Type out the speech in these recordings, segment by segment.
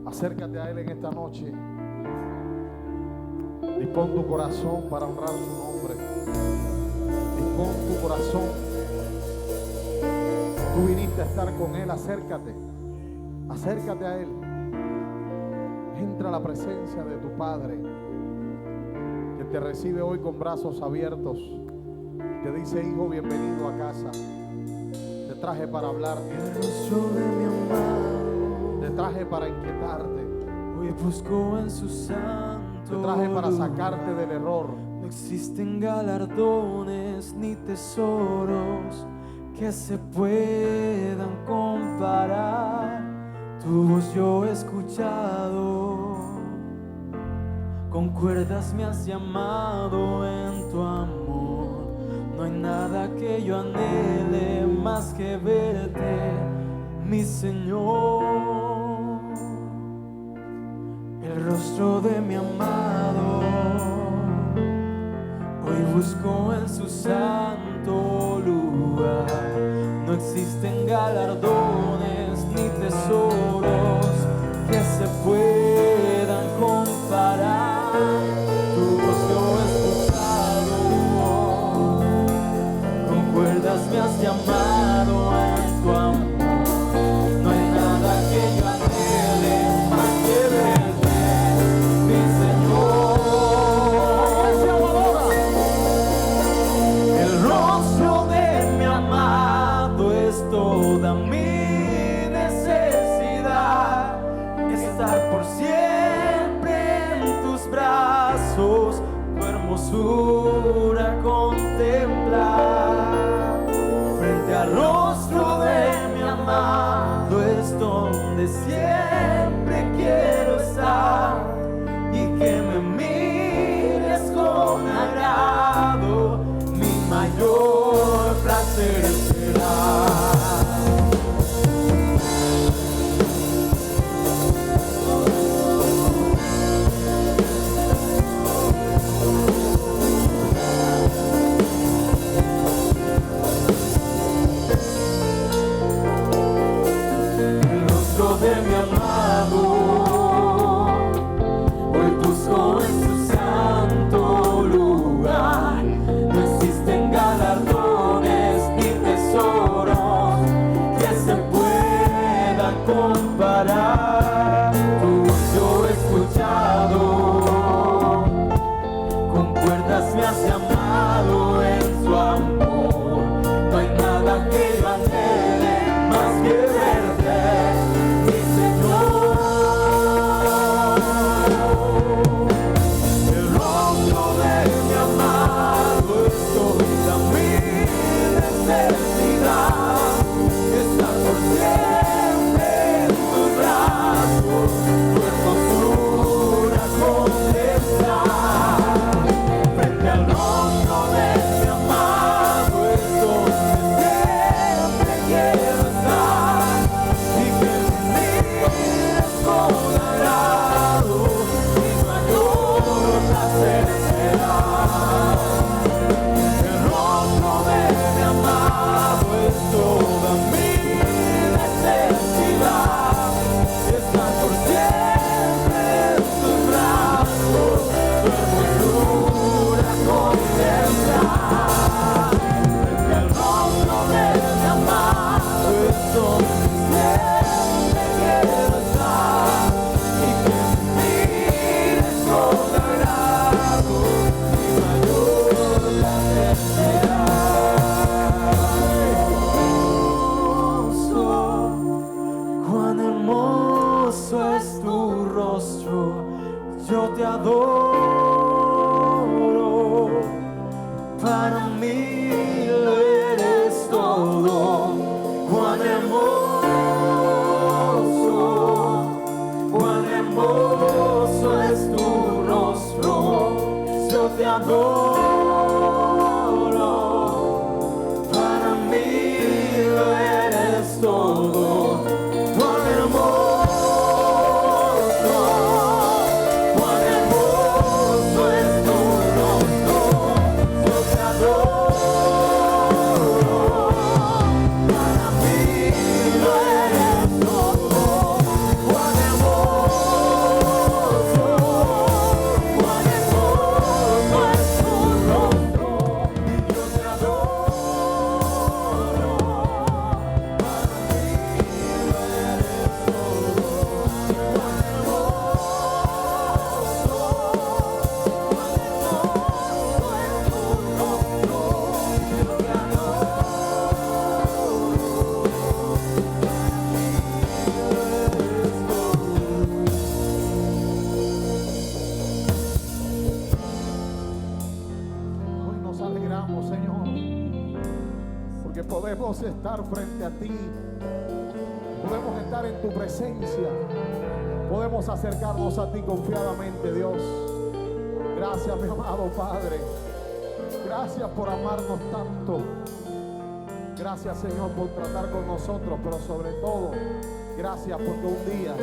Acércate a Él en esta noche. Dispón tu corazón para honrar su nombre. Dispón tu corazón. Tú viniste a estar con Él. Acércate. Acércate a Él. Entra a la presencia de tu Padre, que te recibe hoy con brazos abiertos. Te dice: hijo, bienvenido a casa. Te traje para hablarte. El rostro de mi amado. Te traje para inquietarte. Hoy busco en su santo. Te traje para sacarte del error. No existen galardones ni tesoros que se puedan comparar. Tu voz yo he escuchado, con cuerdas me has llamado en tu amor. No hay nada que yo anhele más que verte, mi Señor. El rostro de mi amado, hoy busco en su santo lugar. No existen galardones ni tesoros que se puedan comparar. Tu voz yo he escuchado, con cuerdas me has llamado en tu amor. No hay nada que yo anhele más que verte, mi Señor. El rostro de mi amado es toda mi necesidad. Estar por siempre en tus brazos, tu hermosura contemplar. Frente al rostro de mi amado es donde siempre quiero estar, y que me mires con agrado, mi mayor placer será. De mi amado, hoy busco en su santo lugar. No existen galardones ni tesoros que se puedan comparar. Tu voz yo he escuchado, con cuerdas me has llamado en su amor. No hay nada que yo anhele más que verte, mi Señor. El rostro de mi amado es toda mi necesidad. Estar por siempre en tus brazos, tu hermosura contemplar. Frente al rostro de mi amado es donde siempre quiero estar, y que me mires con agrado, mi mayor placer será. El rostro de mi amado es toda mi necesidad. Estar por siempre en tus brazos, tu hermosura contemplar. Frente al rostro de mi amado es donde siempre quiero estar, y que me mires con agrado, mi mayor placer será. Cuán hermoso es tu rostro, yo te adoro. Para mí lo eres todo. Cuán hermoso es tu rostro, yo te adoro. Para mí lo eres todo. Cuán hermoso es tu rostro, yo te adoro. Para mí lo eres todo. Cuán hermoso podemos estar frente a ti, podemos estar en tu presencia, podemos acercarnos a ti confiadamente, Dios. Gracias, mi amado Padre. Gracias por amarnos tanto. Gracias, Señor, por tratar con nosotros, pero sobre todo, gracias porque un día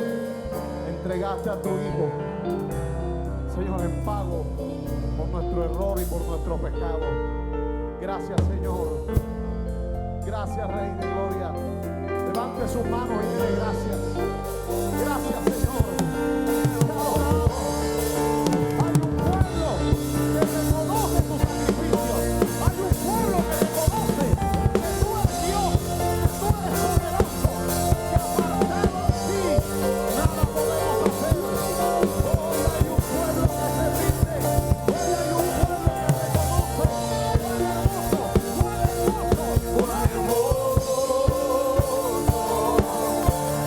entregaste a tu Hijo, Señor, en pago por nuestro error y por nuestro pecado. Gracias, Señor. Gracias, Rey de Gloria. Levante sus manos y dile gracias. Gracias, Señor. Te adoramos. Hay un pueblo que reconoce tu sacrificio. Hay un pueblo que reconoce que tú eres Dios, que tú eres poderoso, que apartado de ti nada podemos hacer. Hoy hay un pueblo que se rinde. Hoy hay un pueblo que reconoce.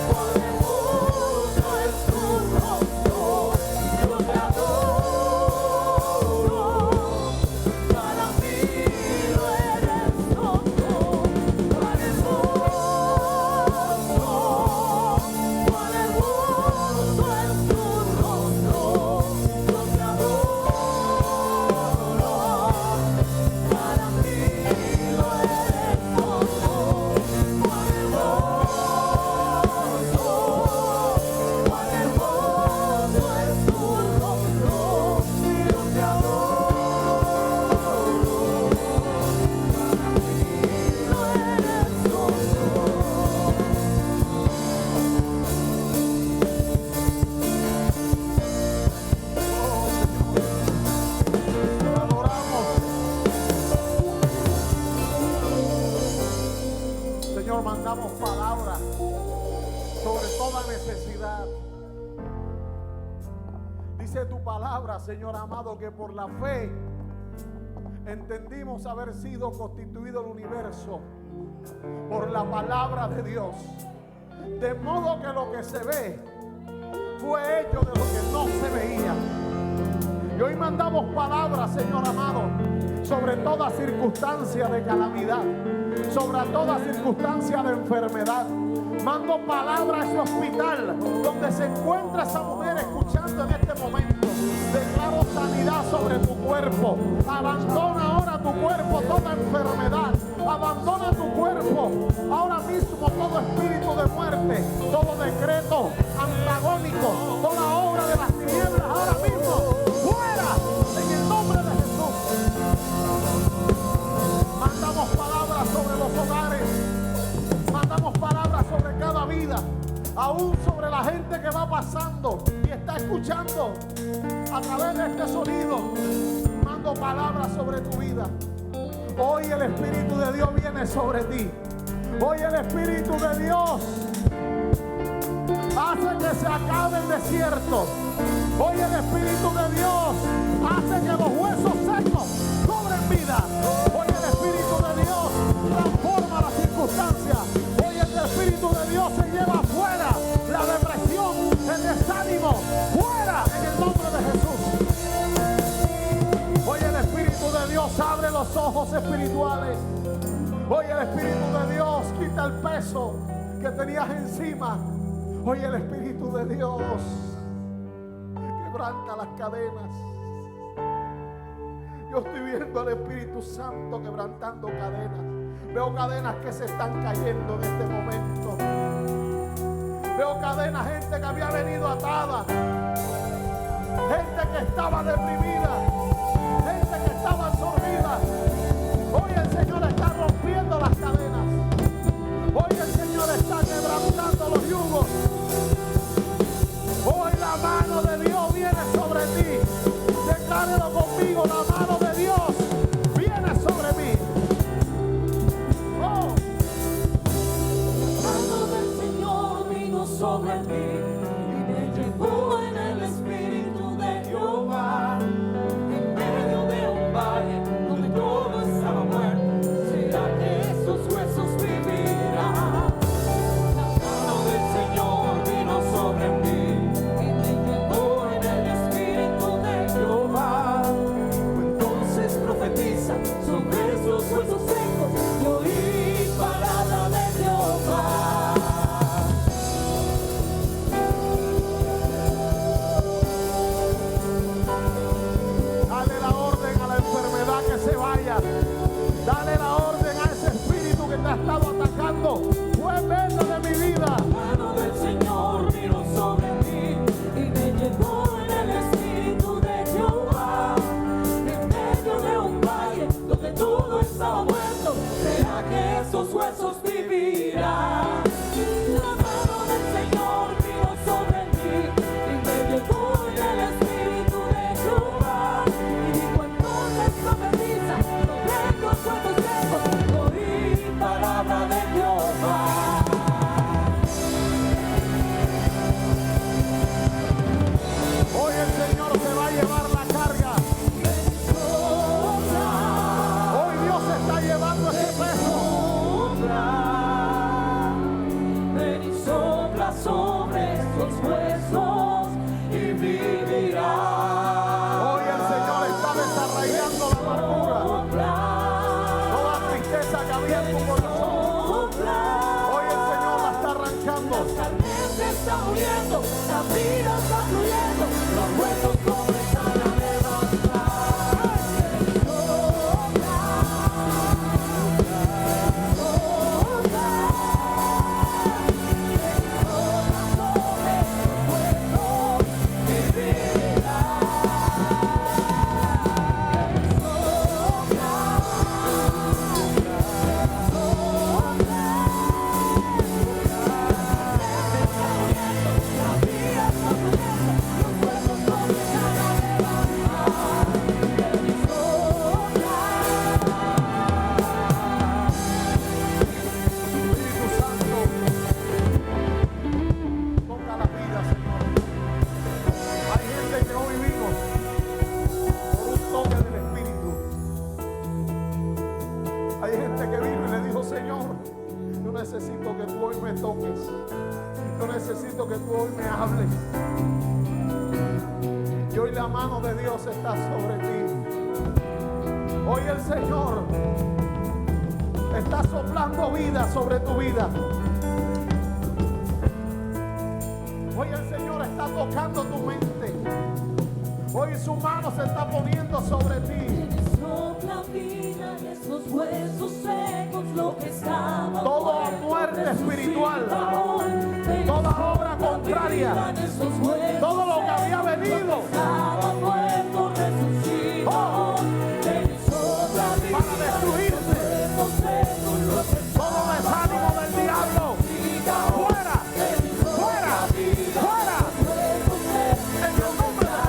¡Cuán hermoso es tu rostro! Yo te adoro. Para mí lo eres todo. ¡Cuán hermoso! ¡Cuán hermoso es tu rostro! Yo te adoro. Para mí lo eres todo. ¡Cuán hermoso! ¡Cuán hermoso es tu rostro! Yo te adoro. Para mí lo eres todo. Te adoramos. Señor, mandamos palabras sobre toda necesidad. Dice tu palabra, Señor amado, que por la fe entendimos haber sido constituido el universo por la palabra de Dios. De modo que lo que se ve fue hecho de lo que no se veía. Y hoy mandamos palabras, Señor amado, sobre toda circunstancia de calamidad, sobre toda circunstancia de enfermedad. Mando palabras a ese hospital donde se encuentra esa mujer escuchando en este momento. Declaro sanidad sobre tu cuerpo. Abandona ahora tu cuerpo toda enfermedad. Abandona tu cuerpo ahora mismo todo espíritu de muerte, todo decreto antagónico, toda obra de las tinieblas ahora mismo. ¡Fuera! En el nombre de Jesús. Mandamos palabras sobre los hogares. Mandamos palabras sobre cada vida, aún sobre la gente que va pasando y está escuchando a través de este sonido. Mando palabras sobre tu vida. Hoy el Espíritu de Dios viene sobre ti. Hoy el Espíritu de Dios hace que se acabe el desierto. Hoy el Espíritu de Dios hace que los huesos secos cobren vida. Hoy el Espíritu de Dios transforma las circunstancias. Hoy el Espíritu de Dios se lleva afuera la depresión, el desánimo, fuera en el nombre de Jesús. Hoy el Espíritu de Dios abre los ojos espirituales. Hoy el Espíritu de Dios quita el peso que tenías encima. Hoy el Espíritu de Dios quebranta las cadenas. Yo estoy viendo al Espíritu Santo quebrantando cadenas. Veo cadenas que se están cayendo en este momento. Veo cadenas, gente que había venido atada, gente que estaba deprimida, gente que estaba absorbida. Hoy el Señor está rompiendo las cadenas. Hoy el Señor está quebrantando los yugos. Hoy la mano de Dios viene sobre ti. Declárelo conmigo, la mano de Dios viene sobre mí. Oh. La mano del Señor vino sobre mí y me llevó en el Espíritu de Jehová. En medio de un valle donde todo estaba muerto, será que esos huesos vivirán. La mano del Señor vino sobre mí y me llevó en el Espíritu fluyendo, los huesos comienzan a levantar. necesito que tú hoy me toques. Yo necesito que tú hoy me hables. Y hoy la mano de Dios está sobre ti. Hoy el Señor está soplando vida sobre tu vida. Hoy el Señor está tocando tu mente. Hoy su mano se está poniendo sobre ti. Sopla vida en esos huesos secos, lo que estaba Toda muerte espiritual, toda obra contraria, todo lo que había venido para destruirte, todo desánimo del diablo, fuera, fuera, fuera, en el nombre de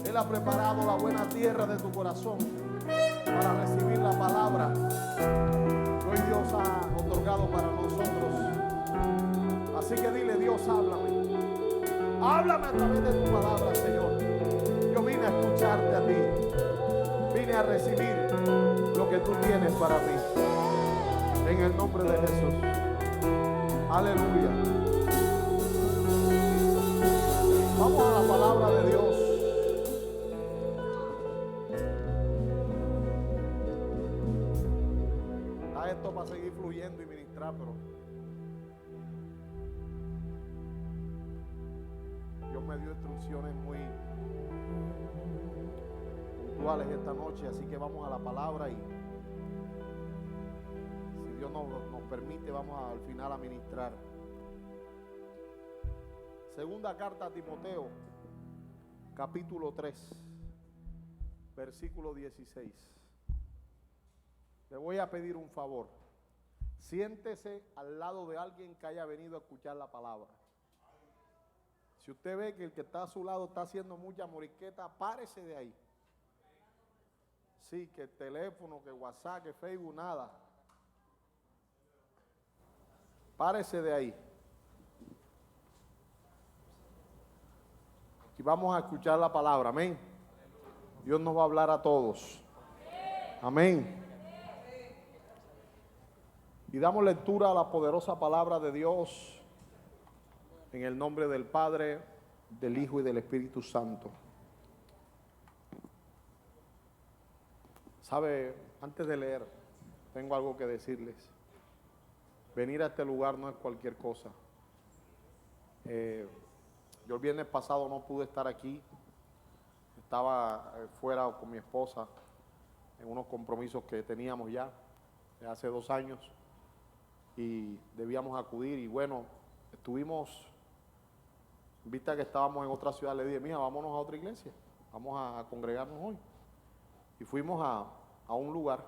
Él ha preparado la buena tierra de tu corazón para recibir la palabra que hoy Dios ha otorgado para nosotros. Así que dile: Dios, háblame. Háblame a través de tu palabra, Señor. Yo vine a escucharte a ti. Vine a recibir lo que tú tienes para mí. En el nombre de Jesús. Aleluya. Vamos a la palabra de Dios. Está esto para seguir fluyendo y ministrar, pero Dios me dio instrucciones muy puntuales esta noche, así que vamos a la palabra y si Dios nos permite, vamos al final a ministrar. Segunda carta a Timoteo, capítulo 3, versículo 16. Le voy a pedir un favor. Siéntese al lado de alguien que haya venido a escuchar la palabra. Si usted ve que el que está a su lado está haciendo mucha moriqueta, párese de ahí. Sí, que el teléfono, que WhatsApp, que Facebook, nada. Párese de ahí. Y vamos a escuchar la palabra, amén. Dios nos va a hablar a todos. Amén. Y damos lectura a la poderosa palabra de Dios en el nombre del Padre, del Hijo y del Espíritu Santo. Sabe, antes de leer, tengo algo que decirles. Venir a este lugar no es cualquier cosa. Yo el viernes pasado no pude estar aquí, estaba fuera con mi esposa en unos compromisos que teníamos ya de hace 2 años y debíamos acudir y bueno, estuvimos, en vista que estábamos en otra ciudad, le dije: mija, vámonos a otra iglesia, vamos a congregarnos hoy. y fuimos a un lugar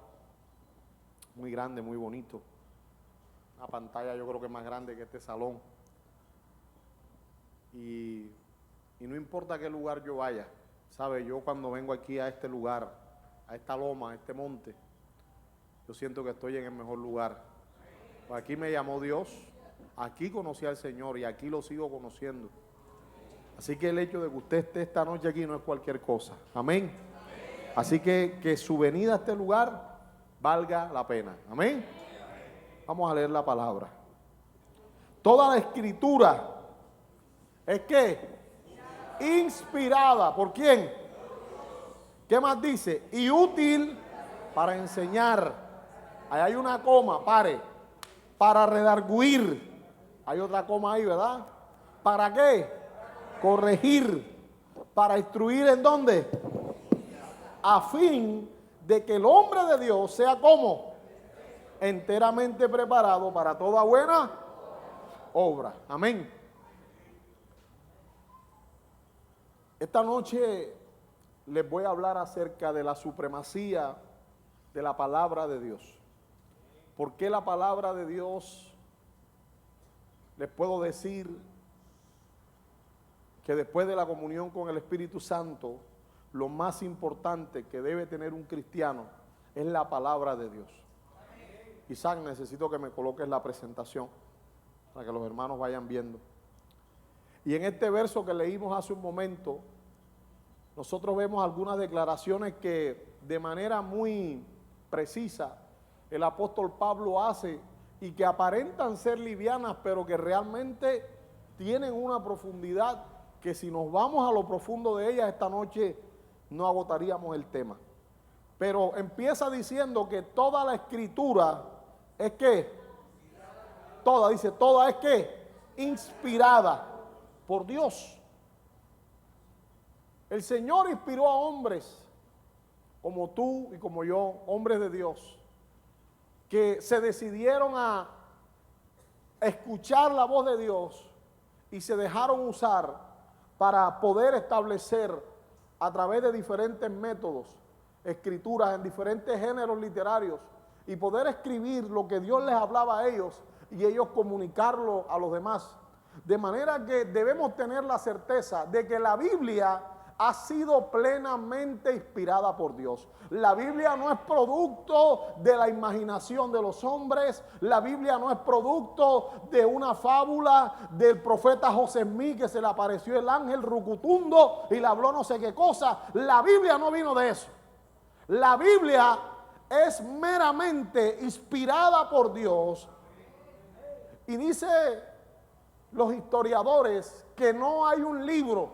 muy grande, muy bonito. Una pantalla yo creo que más grande que este salón. Y no importa qué lugar yo vaya, ¿sabe? Yo cuando vengo aquí a este lugar, a esta loma, a este monte, yo siento que estoy en el mejor lugar. Aquí me llamó Dios, aquí conocí al Señor y aquí lo sigo conociendo. Así que el hecho de que usted esté esta noche aquí no es cualquier cosa. Amén. Así que su venida a este lugar valga la pena. Amén. Vamos a leer la palabra. Toda la escritura es que inspirada. ¿Por quién? ¿Qué más dice? Y útil para enseñar. Ahí hay una coma, pare. Para redarguir. Hay otra coma ahí, ¿verdad? ¿Para qué? Corregir. Para instruir ¿en dónde? A fin de que el hombre de Dios sea como enteramente preparado para toda buena obra. Amén. Esta noche les voy a hablar acerca de la supremacía de la palabra de Dios. ¿Por qué la palabra de Dios? Les puedo decir que después de la comunión con el Espíritu Santo, lo más importante que debe tener un cristiano es la palabra de Dios. Isaac, necesito que me coloques la presentación para que los hermanos vayan viendo. Y en este verso que leímos hace un momento, nosotros vemos algunas declaraciones que de manera muy precisa el apóstol Pablo hace y que aparentan ser livianas, pero que realmente tienen una profundidad que si nos vamos a lo profundo de ellas esta noche no agotaríamos el tema. Pero empieza diciendo que toda la escritura es que, toda, dice, toda es que inspirada por Dios. El Señor inspiró a hombres como tú y como yo, hombres de Dios, que se decidieron a escuchar la voz de Dios y se dejaron usar para poder establecer a través de diferentes métodos, escrituras en diferentes géneros literarios y poder escribir lo que Dios les hablaba a ellos y ellos comunicarlo a los demás. De manera que debemos tener la certeza de que la Biblia ha sido plenamente inspirada por Dios. La Biblia no es producto de la imaginación de los hombres. La Biblia no es producto de una fábula del profeta José Smí que se le apareció el ángel rucutundo y le habló no sé qué cosa. La Biblia no vino de eso. La Biblia es meramente inspirada por Dios. Y dice los historiadores que no hay un libro,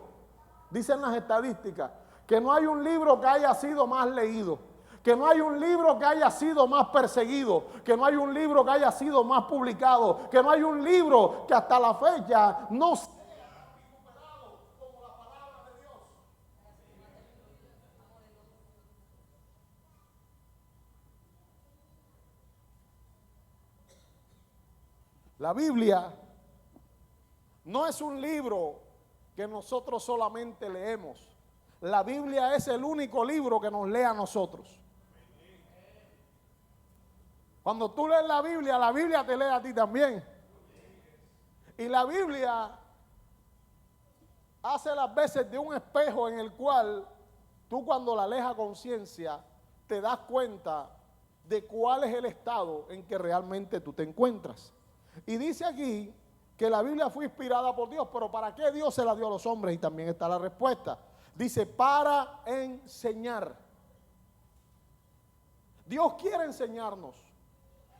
dicen las estadísticas, que no hay un libro que haya sido más leído, que no hay un libro que haya sido más perseguido, que no hay un libro que haya sido más publicado, que no hay un libro que hasta la fecha no sea recuperado como la palabra de Dios. La Biblia no es un libro que nosotros solamente leemos. La Biblia es el único libro que nos lee a nosotros. Cuando tú lees la Biblia te lee a ti también. Y la Biblia hace las veces de un espejo en el cual tú cuando la lees a conciencia te das cuenta de cuál es el estado en que realmente tú te encuentras. Y dice aquí que la Biblia fue inspirada por Dios, pero ¿para qué Dios se la dio a los hombres? Y también está la respuesta. Dice, para enseñar. Dios quiere enseñarnos.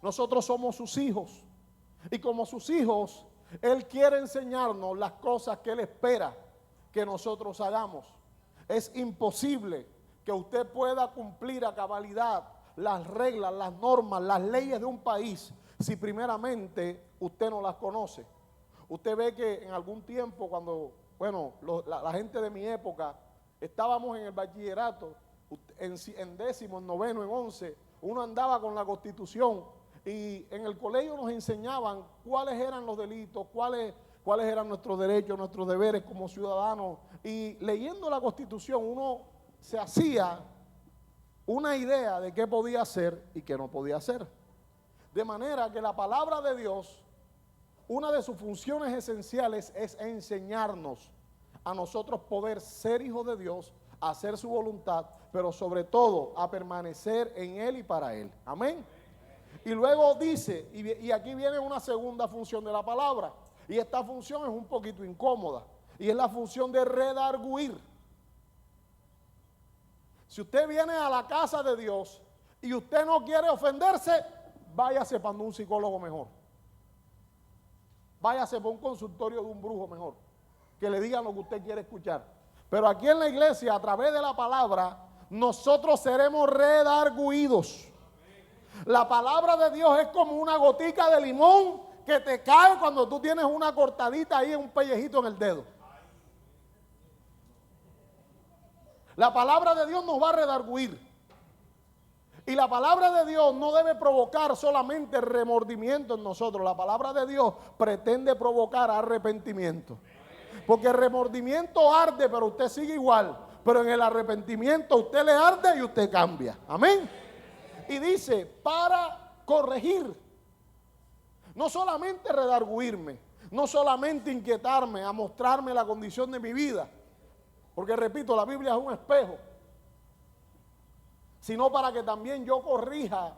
Nosotros somos sus hijos. Y como sus hijos, Él quiere enseñarnos las cosas que Él espera que nosotros hagamos. Es imposible que usted pueda cumplir a cabalidad las reglas, las normas, las leyes de un país si primeramente usted no las conoce. Usted ve que en algún tiempo cuando, bueno, la gente de mi época, estábamos en el bachillerato, en décimo, en noveno, en 11, uno andaba con la Constitución y en el colegio nos enseñaban cuáles eran los delitos, cuáles eran nuestros derechos, nuestros deberes como ciudadanos. Y leyendo la Constitución uno se hacía una idea de qué podía hacer y qué no podía hacer. De manera que la palabra de Dios, una de sus funciones esenciales es enseñarnos a nosotros poder ser hijos de Dios, hacer su voluntad, pero sobre todo a permanecer en Él y para Él. Amén. Y luego dice, y aquí viene una segunda función de la palabra, y esta función es un poquito incómoda, y es la función de redarguir. Si usted viene a la casa de Dios y usted no quiere ofenderse, váyase para un psicólogo mejor. Váyase para un consultorio de un brujo mejor, que le digan lo que usted quiere escuchar. Pero aquí en la iglesia, a través de la palabra, nosotros seremos redarguidos. La palabra de Dios es como una gotica de limón que te cae cuando tú tienes una cortadita ahí, un pellejito en el dedo. La palabra de Dios nos va a redarguir. Y la palabra de Dios no debe provocar solamente remordimiento en nosotros. La palabra de Dios pretende provocar arrepentimiento. Porque el remordimiento arde, pero usted sigue igual. Pero en el arrepentimiento usted le arde y usted cambia. Amén. Y dice, para corregir. No solamente redarguirme, no solamente inquietarme, a mostrarme la condición de mi vida. Porque repito, la Biblia es un espejo. Sino para que también yo corrija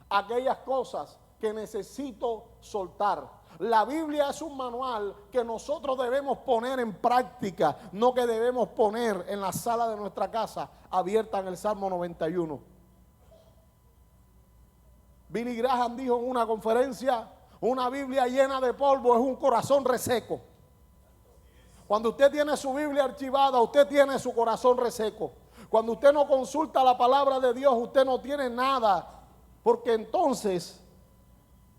aquellas cosas que necesito soltar. La Biblia es un manual que nosotros debemos poner en práctica, no que debemos poner en la sala de nuestra casa, abierta en el Salmo 91. Billy Graham dijo en una conferencia, una Biblia llena de polvo es un corazón reseco. Cuando usted tiene su Biblia archivada, usted tiene su corazón reseco. Cuando usted no consulta la palabra de Dios, usted no tiene nada. Porque entonces,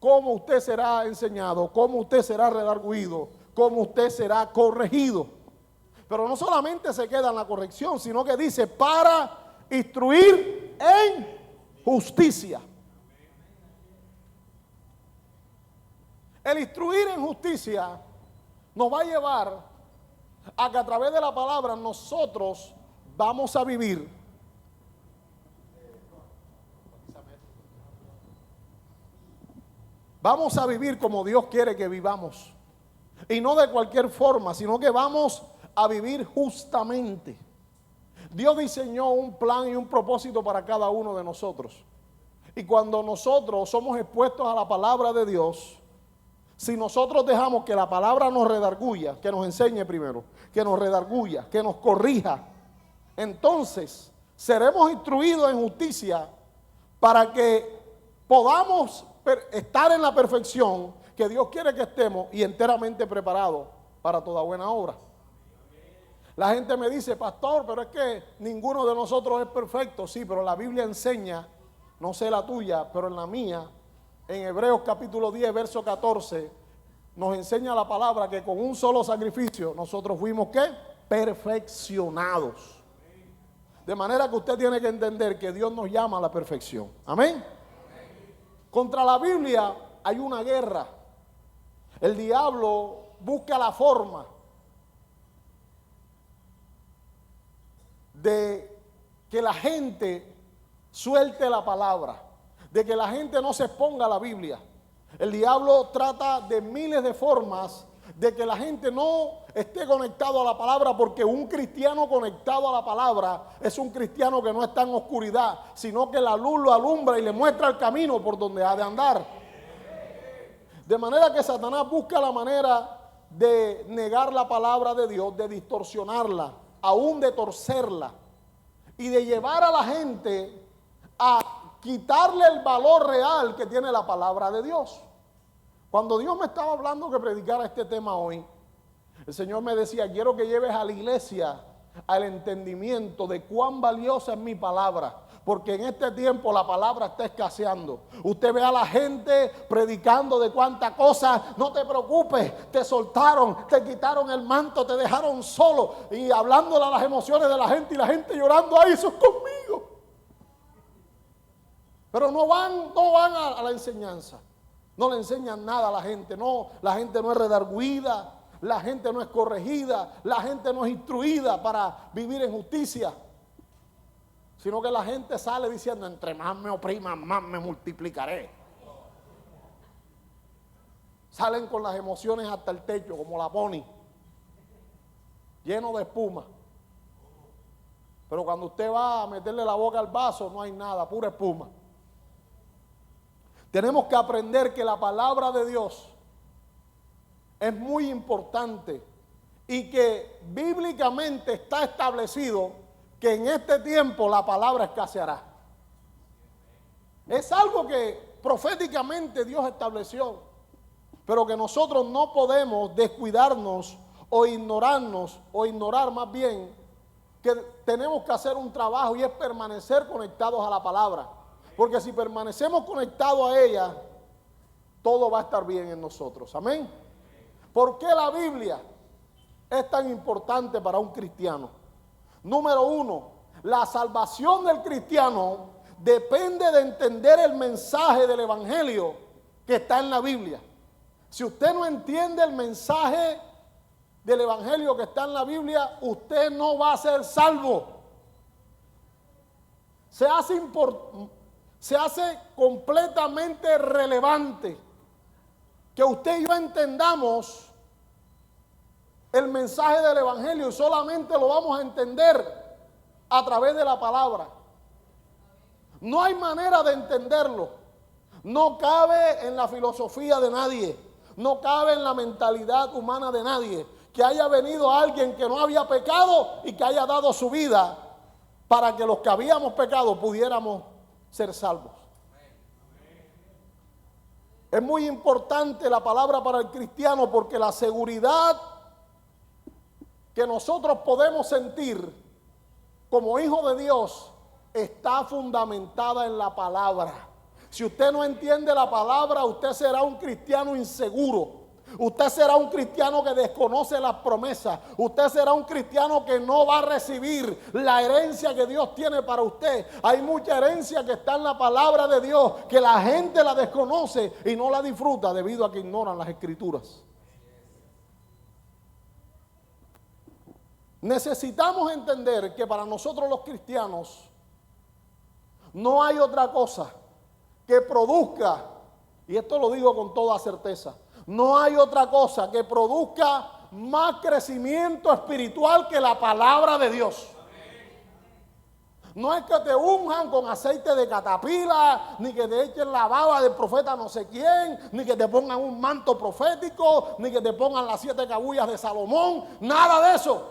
¿cómo usted será enseñado? ¿Cómo usted será redarguido? ¿Cómo usted será corregido? Pero no solamente se queda en la corrección, sino que dice, para instruir en justicia. El instruir en justicia nos va a llevar a que a través de la palabra nosotros vamos a vivir como Dios quiere que vivamos. Y no de cualquier forma, sino que vamos a vivir justamente. Dios diseñó un plan y un propósito para cada uno de nosotros. Y cuando nosotros somos expuestos a la palabra de Dios, si nosotros dejamos que la palabra nos redarguya, que nos enseñe primero, que nos redarguya, que nos corrija, entonces seremos instruidos en justicia para que podamos estar en la perfección que Dios quiere que estemos y enteramente preparados para toda buena obra. La gente me dice, pastor, pero es que ninguno de nosotros es perfecto. Sí, pero la Biblia enseña, no sé la tuya, pero en la mía, en Hebreos capítulo 10, verso 14, nos enseña la palabra que con un solo sacrificio nosotros fuimos, ¿qué? Perfeccionados. De manera que usted tiene que entender que Dios nos llama a la perfección. Amén. Contra la Biblia hay una guerra. El diablo busca la forma de que la gente suelte la palabra, de que la gente no se exponga a la Biblia. El diablo trata de miles de formas de que la gente no esté conectado a la palabra, porque un cristiano conectado a la palabra es un cristiano que no está en oscuridad, sino que la luz lo alumbra y le muestra el camino por donde ha de andar. De manera que Satanás busca la manera de negar la palabra de Dios, de distorsionarla, aún de torcerla y de llevar a la gente a quitarle el valor real que tiene la palabra de Dios. Cuando Dios me estaba hablando que predicara este tema hoy, el Señor me decía, quiero que lleves a la iglesia al entendimiento de cuán valiosa es mi palabra, porque en este tiempo la palabra está escaseando. Usted ve a la gente predicando de cuánta cosa, no te preocupes, te soltaron, te quitaron el manto, te dejaron solo, y hablándole a las emociones de la gente y la gente llorando, ay, eso es conmigo. Pero no van a la enseñanza. No le enseñan nada a la gente. No, la gente no es redarguida, la gente no es corregida, la gente no es instruida para vivir en justicia. sino que la gente sale diciendo, entre más me opriman, más me multiplicaré. Salen con las emociones hasta el techo, como la pony, lleno de espuma. Pero cuando usted va a meterle la boca al vaso, no hay nada, pura espuma. Tenemos que aprender que la palabra de Dios es muy importante y que bíblicamente está establecido que en este tiempo la palabra escaseará. Es algo que proféticamente Dios estableció, pero que nosotros no podemos descuidarnos o ignorar más bien que tenemos que hacer un trabajo y es permanecer conectados a la palabra. Porque si permanecemos conectados a ella, todo va a estar bien en nosotros. Amén. ¿Por qué la Biblia es tan importante para un cristiano? Número uno, la salvación del cristiano depende de entender el mensaje del evangelio que está en la Biblia. Si usted no entiende el mensaje del evangelio que está en la Biblia, usted no va a ser salvo. Se hace completamente relevante que usted y yo entendamos el mensaje del evangelio, y solamente lo vamos a entender a través de la palabra. No hay manera de entenderlo. No cabe en la filosofía de nadie. No cabe en la mentalidad humana de nadie que haya venido alguien que no había pecado y que haya dado su vida para que los que habíamos pecado pudiéramos ser salvos. Es muy importante la palabra para el cristiano, porque la seguridad que nosotros podemos sentir como hijos de Dios está fundamentada en la palabra. Si usted no entiende la palabra, usted será un cristiano inseguro. Usted será un cristiano que desconoce las promesas. Usted será un cristiano que no va a recibir la herencia que Dios tiene para usted. Hay mucha herencia que está en la palabra de Dios, que la gente la desconoce y no la disfruta debido a que ignoran las escrituras. Necesitamos entender que para nosotros los cristianos no hay otra cosa que produzca, y esto lo digo con toda certeza, no hay otra cosa que produzca más crecimiento espiritual que la palabra de Dios. No es que te unjan con aceite de catapila, ni que te echen la baba del profeta no sé quién, ni que te pongan un manto profético, ni que te pongan las 7 cabullas de Salomón, nada de eso.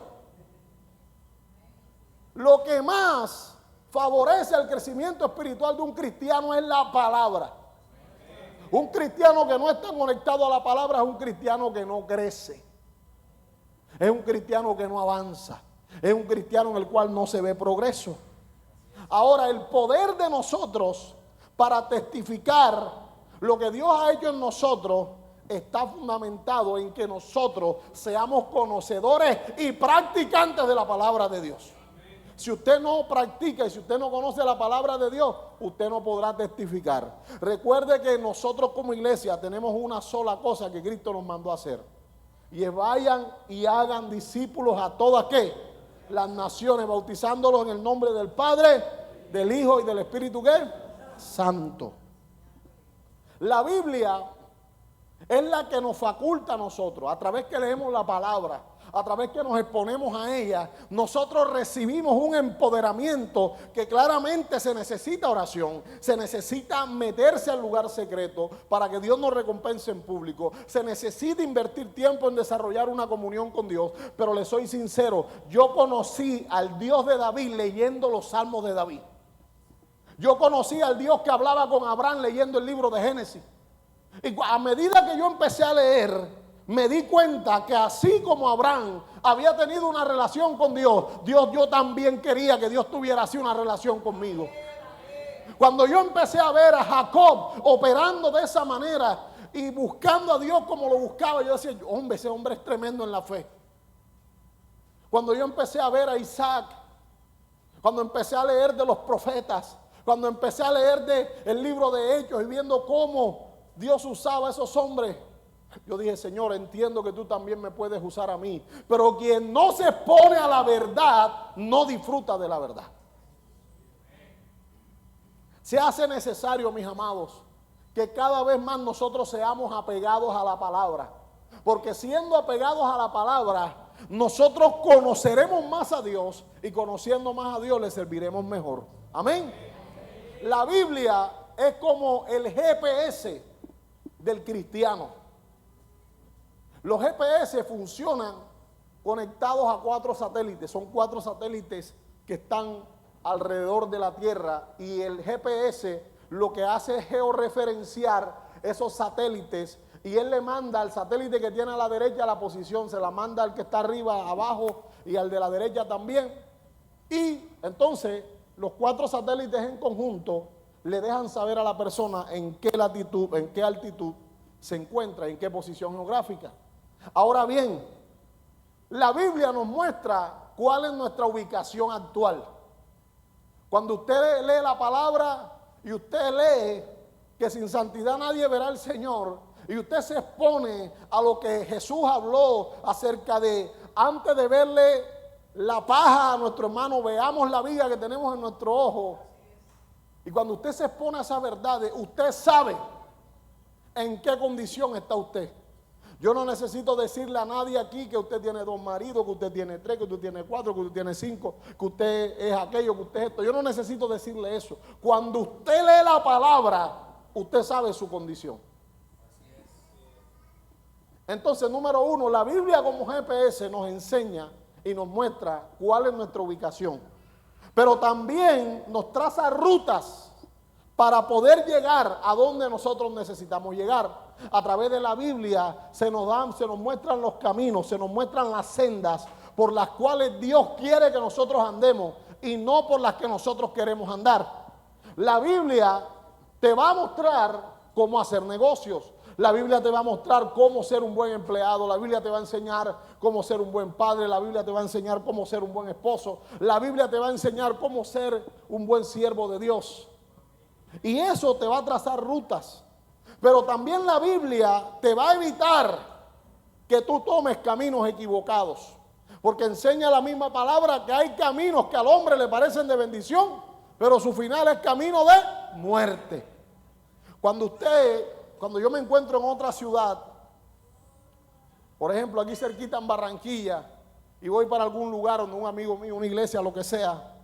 Lo que más favorece el crecimiento espiritual de un cristiano es la palabra. Un cristiano que no está conectado a la palabra es un cristiano que no crece. Es un cristiano que no avanza. Es un cristiano en el cual no se ve progreso. Ahora, el poder de nosotros para testificar lo que Dios ha hecho en nosotros está fundamentado en que nosotros seamos conocedores y practicantes de la palabra de Dios. Si usted no practica y si usted no conoce la palabra de Dios, usted no podrá testificar. Recuerde que nosotros como iglesia tenemos una sola cosa que Cristo nos mandó a hacer. Y es vayan y hagan discípulos a todas ¿qué? Las naciones, bautizándolos en el nombre del Padre, del Hijo y del Espíritu ¿qué? Santo. La Biblia es la que nos faculta a nosotros, a través que leemos la palabra, a través que nos exponemos a ella, nosotros recibimos un empoderamiento que claramente se necesita oración, se necesita meterse al lugar secreto para que Dios nos recompense en público, se necesita invertir tiempo en desarrollar una comunión con Dios. Pero le soy sincero, yo conocí al Dios de David leyendo los salmos de David. Yo conocí al Dios que hablaba con Abraham leyendo el libro de Génesis. Y a medida que yo empecé a leer, me di cuenta que así como Abraham había tenido una relación con Dios, yo también quería que Dios tuviera así una relación conmigo. Cuando yo empecé a ver a Jacob operando de esa manera y buscando a Dios como lo buscaba, yo decía, hombre, ese hombre es tremendo en la fe. Cuando yo empecé a ver a Isaac, cuando empecé a leer de los profetas, cuando empecé a leer el libro de Hechos y viendo cómo Dios usaba a esos hombres, yo dije, Señor, entiendo que tú también me puedes usar a mí. Pero quien no se expone a la verdad, no disfruta de la verdad. Se hace necesario, mis amados, que cada vez más nosotros seamos apegados a la palabra. Porque siendo apegados a la palabra, nosotros conoceremos más a Dios y conociendo más a Dios le serviremos mejor. Amén. La Biblia es como el GPS del cristiano. Los GPS funcionan conectados a 4 satélites. Son 4 satélites que están alrededor de la Tierra y el GPS lo que hace es georreferenciar esos satélites y él le manda al satélite que tiene a la derecha la posición, se la manda al que está arriba, abajo y al de la derecha también. Y entonces los 4 satélites en conjunto le dejan saber a la persona en qué latitud, en qué altitud se encuentra, en qué posición geográfica. Ahora bien, la Biblia nos muestra cuál es nuestra ubicación actual. Cuando usted lee la palabra y usted lee que sin santidad nadie verá al Señor, y usted se expone a lo que Jesús habló acerca de, antes de verle la paja a nuestro hermano, veamos la viga que tenemos en nuestro ojo. Y cuando usted se expone a esas verdades, usted sabe en qué condición está usted. Yo no necesito decirle a nadie aquí que usted tiene 2 maridos, que usted tiene 3, que usted tiene 4, que usted tiene 5, que usted es aquello, que usted es esto. Yo no necesito decirle eso. Cuando usted lee la palabra, usted sabe su condición. Entonces, número 1, la Biblia como GPS nos enseña y nos muestra cuál es nuestra ubicación. Pero también nos traza rutas para poder llegar a donde nosotros necesitamos llegar. A través de la Biblia se nos muestran los caminos, se nos muestran las sendas por las cuales Dios quiere que nosotros andemos y no por las que nosotros queremos andar. La Biblia te va a mostrar cómo hacer negocios. La Biblia te va a mostrar cómo ser un buen empleado. La Biblia te va a enseñar cómo ser un buen padre. La Biblia te va a enseñar cómo ser un buen esposo. La Biblia te va a enseñar cómo ser un buen siervo de Dios. Y eso te va a trazar rutas. Pero también la Biblia te va a evitar que tú tomes caminos equivocados. Porque enseña la misma palabra que hay caminos que al hombre le parecen de bendición, pero su final es camino de muerte. Cuando yo me encuentro en otra ciudad, por ejemplo aquí cerquita en Barranquilla, y voy para algún lugar donde un amigo mío, una iglesia, lo que sea,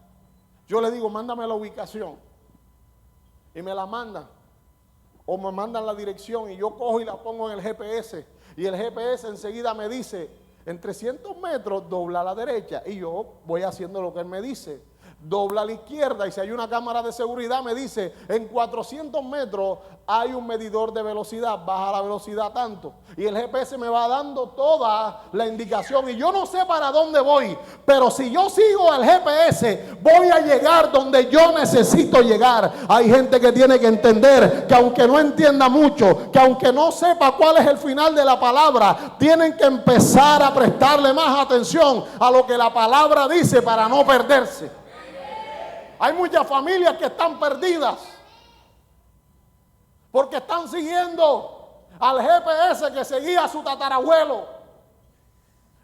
yo le digo, mándame la ubicación, y me la mandan, o me mandan la dirección, y yo cojo y la pongo en el GPS, y el GPS enseguida me dice, en 300 metros dobla a la derecha, y yo voy haciendo lo que él me dice. Dobla a la izquierda y si hay una cámara de seguridad me dice, en 400 metros hay un medidor de velocidad, baja la velocidad tanto. Y el GPS me va dando toda la indicación y yo no sé para dónde voy, pero si yo sigo el GPS voy a llegar donde yo necesito llegar. Hay gente que tiene que entender que aunque no entienda mucho, que aunque no sepa cuál es el final de la palabra, tienen que empezar a prestarle más atención a lo que la palabra dice para no perderse. Hay muchas familias que están perdidas porque están siguiendo al GPS que seguía su tatarabuelo,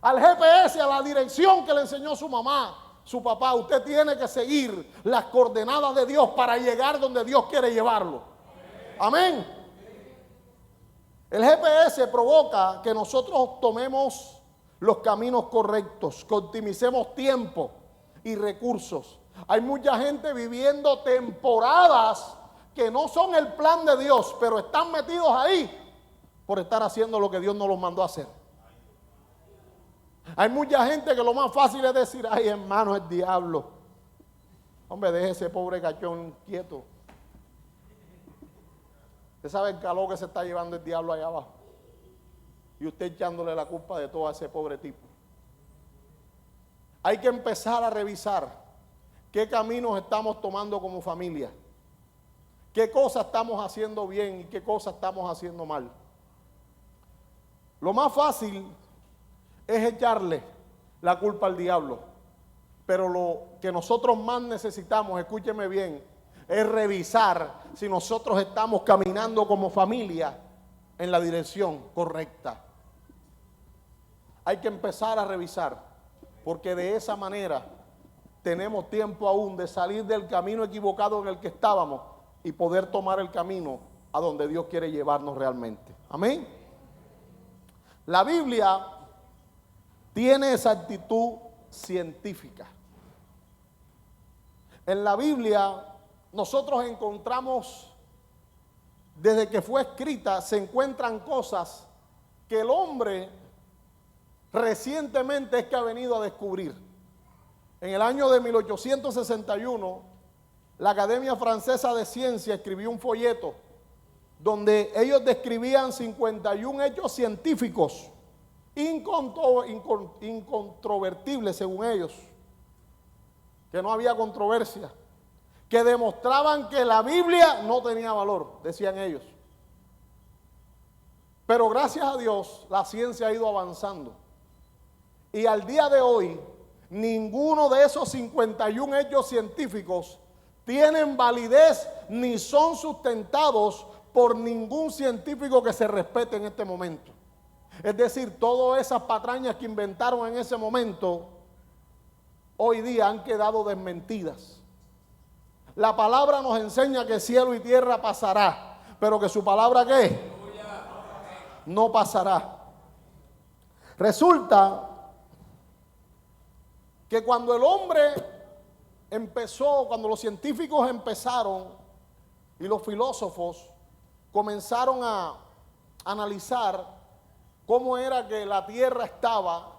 al GPS, a la dirección que le enseñó su mamá, su papá. Usted tiene que seguir las coordenadas de Dios para llegar donde Dios quiere llevarlo. Amén. El GPS provoca que nosotros tomemos los caminos correctos, que optimicemos tiempo y recursos. Hay mucha gente viviendo temporadas que no son el plan de Dios, pero están metidos ahí por estar haciendo lo que Dios no los mandó a hacer. Hay mucha gente que lo más fácil es decir, ay hermano, es diablo. Hombre, deje ese pobre cachón quieto. Usted sabe el calor que se está llevando el diablo allá abajo. Y usted echándole la culpa de todo a ese pobre tipo. Hay que empezar a revisar qué caminos estamos tomando como familia, qué cosas estamos haciendo bien y qué cosas estamos haciendo mal. Lo más fácil es echarle la culpa al diablo, pero lo que nosotros más necesitamos, escúcheme bien, es revisar si nosotros estamos caminando como familia en la dirección correcta. Hay que empezar a revisar, porque de esa manera tenemos tiempo aún de salir del camino equivocado en el que estábamos y poder tomar el camino a donde Dios quiere llevarnos realmente. Amén. La Biblia tiene esa actitud científica. En la Biblia nosotros encontramos, desde que fue escrita, se encuentran cosas que el hombre recientemente es que ha venido a descubrir. En el año de 1861, la Academia Francesa de Ciencia escribió un folleto donde ellos describían 51 hechos científicos incontrovertibles según ellos, que no había controversia, que demostraban que la Biblia no tenía valor, decían ellos. Pero gracias a Dios la ciencia ha ido avanzando y al día de hoy ninguno de esos 51 hechos científicos tienen validez ni son sustentados por ningún científico que se respete en este momento. Es decir, todas esas patrañas que inventaron en ese momento, hoy día han quedado desmentidas. La palabra nos enseña que cielo y tierra pasará, pero que su palabra ¿qué? No pasará. Resulta que cuando el hombre empezó, cuando los científicos empezaron y los filósofos comenzaron a analizar cómo era que la tierra estaba,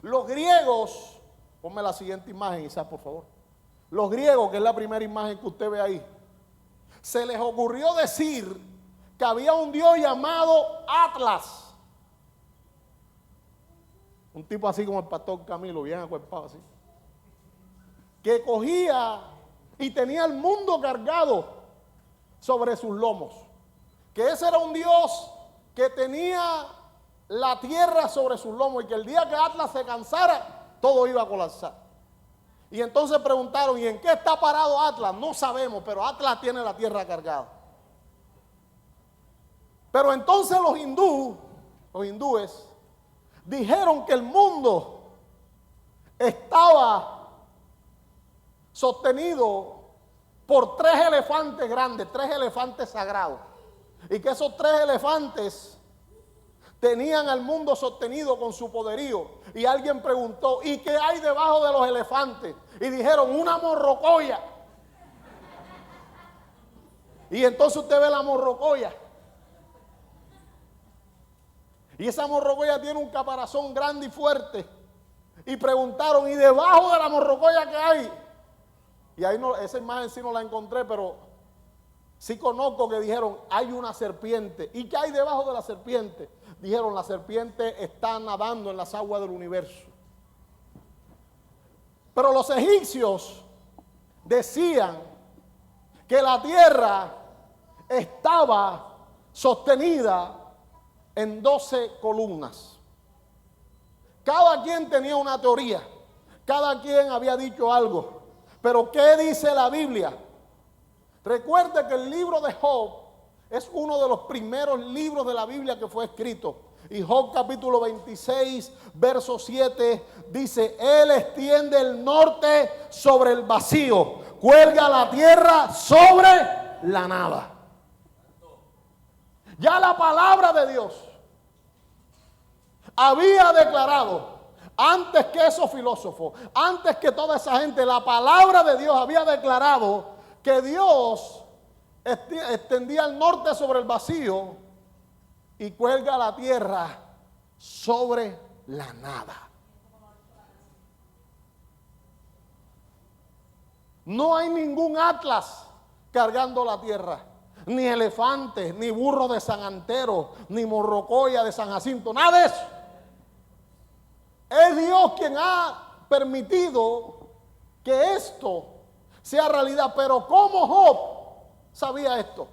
los griegos, ponme la siguiente imagen, Isaac, por favor. Los griegos, que es la primera imagen que usted ve ahí, se les ocurrió decir que había un dios llamado Atlas. Un tipo así como el pastor Camilo, bien acuerpado así, que cogía y tenía el mundo cargado sobre sus lomos. Que ese era un dios que tenía la tierra sobre sus lomos y que el día que Atlas se cansara, todo iba a colapsar. Y entonces preguntaron, ¿y en qué está parado Atlas? No sabemos, pero Atlas tiene la tierra cargada. Pero entonces los hindúes, dijeron que el mundo estaba sostenido por 3 elefantes grandes, 3 elefantes sagrados. Y que esos 3 elefantes tenían al mundo sostenido con su poderío. Y alguien preguntó, ¿y qué hay debajo de los elefantes? Y dijeron, una morrocoya. Y entonces usted ve la morrocoya. Y esa morrocoya tiene un caparazón grande y fuerte. Y preguntaron, ¿y debajo de la morrocoya qué hay? Y ahí no, esa imagen sí no la encontré, pero sí conozco que dijeron, hay una serpiente. ¿Y qué hay debajo de la serpiente? Dijeron, la serpiente está nadando en las aguas del universo. Pero los egipcios decían que la tierra estaba sostenida en 12 columnas. Cada quien tenía una teoría, cada quien había dicho algo. Pero ¿qué dice la Biblia? Recuerde que el libro de Job es uno de los primeros libros de la Biblia que fue escrito. Y Job capítulo 26, verso 7 dice, Él extiende el norte sobre el vacío, cuelga la tierra sobre la nada. Ya la palabra de Dios había declarado, antes que esos filósofos, antes que toda esa gente, la palabra de Dios había declarado que Dios extendía el norte sobre el vacío y cuelga la tierra sobre la nada. No hay ningún Atlas cargando la tierra, ni elefantes, ni burros de San Antero, ni morrocoya de San Jacinto, nada de eso. Es Dios quien ha permitido que esto sea realidad. Pero ¿cómo Job sabía esto?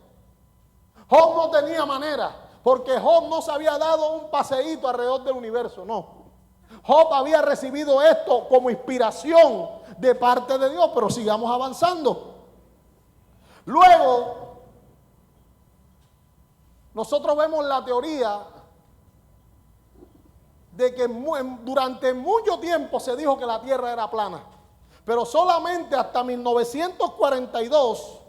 Job no tenía manera, porque Job no se había dado un paseíto alrededor del universo, no. Job había recibido esto como inspiración de parte de Dios, pero sigamos avanzando. Luego, nosotros vemos la teoría de que durante mucho tiempo se dijo que la tierra era plana, pero solamente hasta 1942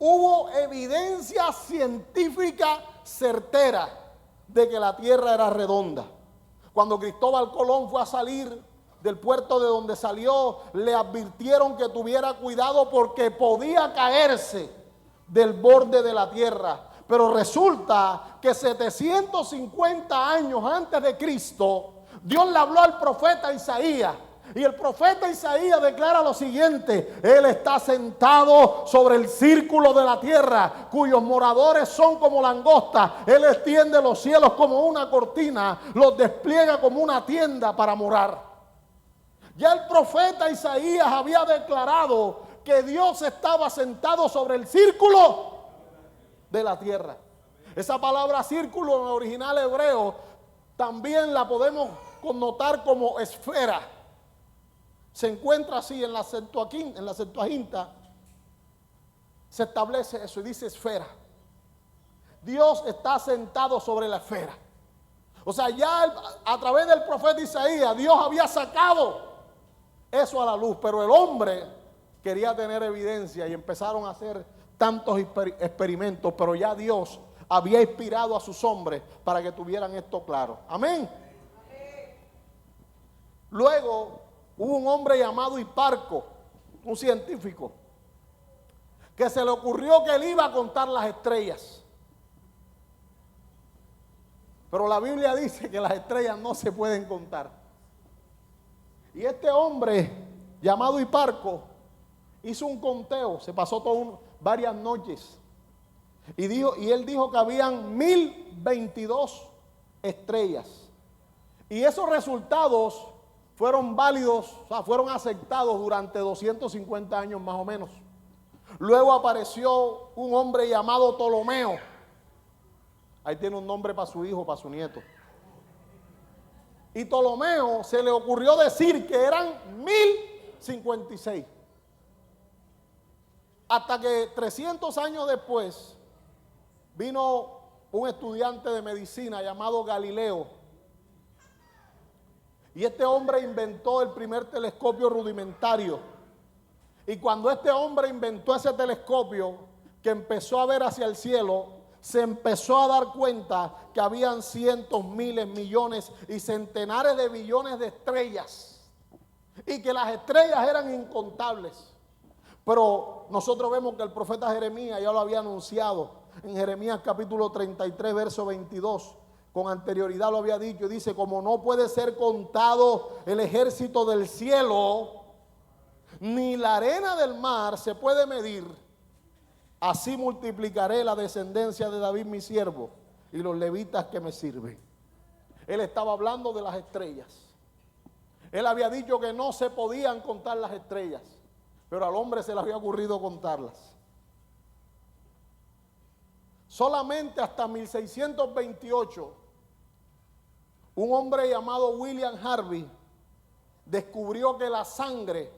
hubo evidencia científica certera de que la tierra era redonda. Cuando Cristóbal Colón fue a salir del puerto de donde salió, le advirtieron que tuviera cuidado porque podía caerse del borde de la tierra. Pero resulta que 750 años antes de Cristo, Dios le habló al profeta Isaías. Y el profeta Isaías declara lo siguiente: Él está sentado sobre el círculo de la tierra, cuyos moradores son como langostas. Él extiende los cielos como una cortina, los despliega como una tienda para morar. Ya el profeta Isaías había declarado que Dios estaba sentado sobre el círculo de la tierra. Esa palabra círculo en el original hebreo también la podemos connotar como esfera. Se encuentra así en la Septuaginta, se establece eso y dice esfera. Dios está sentado sobre la esfera. O sea, ya a través del profeta Isaías, Dios había sacado eso a la luz, pero el hombre quería tener evidencia y empezaron a hacer tantos experimentos, pero ya Dios había inspirado a sus hombres para que tuvieran esto claro. Amén. Luego hubo un hombre llamado Hiparco, un científico, que se le ocurrió que él iba a contar las estrellas. Pero la Biblia dice que las estrellas no se pueden contar. Y este hombre llamado Hiparco hizo un conteo, se pasó varias noches. Y él dijo que habían 1022 estrellas. Y esos resultados fueron válidos, o sea, fueron aceptados durante 250 años más o menos. Luego apareció un hombre llamado Ptolomeo. Ahí tiene un nombre para su hijo, para su nieto. Y Ptolomeo se le ocurrió decir que eran 1056. Hasta que 300 años después vino un estudiante de medicina llamado Galileo. Y este hombre inventó el primer telescopio rudimentario. Y cuando este hombre inventó ese telescopio, que empezó a ver hacia el cielo, se empezó a dar cuenta que habían cientos, miles, millones y centenares de billones de estrellas. Y que las estrellas eran incontables. Pero nosotros vemos que el profeta Jeremías ya lo había anunciado en Jeremías capítulo 33, verso 22. Con anterioridad lo había dicho y dice: como no puede ser contado el ejército del cielo, ni la arena del mar se puede medir, así multiplicaré la descendencia de David mi siervo y los levitas que me sirven. Él estaba hablando de las estrellas. Él había dicho que no se podían contar las estrellas, pero al hombre se le había ocurrido contarlas. Solamente hasta 1628, un hombre llamado William Harvey descubrió que la sangre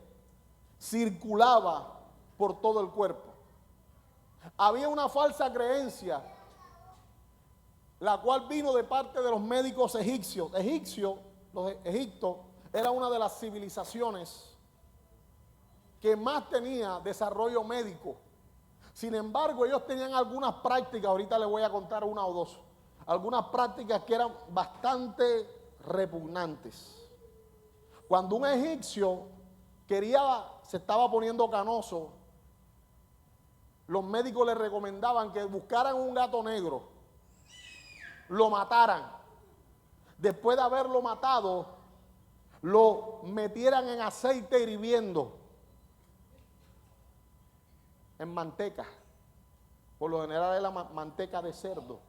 circulaba por todo el cuerpo. Había una falsa creencia, la cual vino de parte de los médicos egipcios. Egipto era una de las civilizaciones que más tenía desarrollo médico. Sin embargo, ellos tenían algunas prácticas, ahorita les voy a contar una o dos, algunas prácticas que eran bastante repugnantes. Cuando un egipcio se estaba poniendo canoso, los médicos le recomendaban que buscaran un gato negro, lo mataran. Después de haberlo matado, lo metieran en aceite hirviendo, en manteca. Por lo general era manteca de cerdo.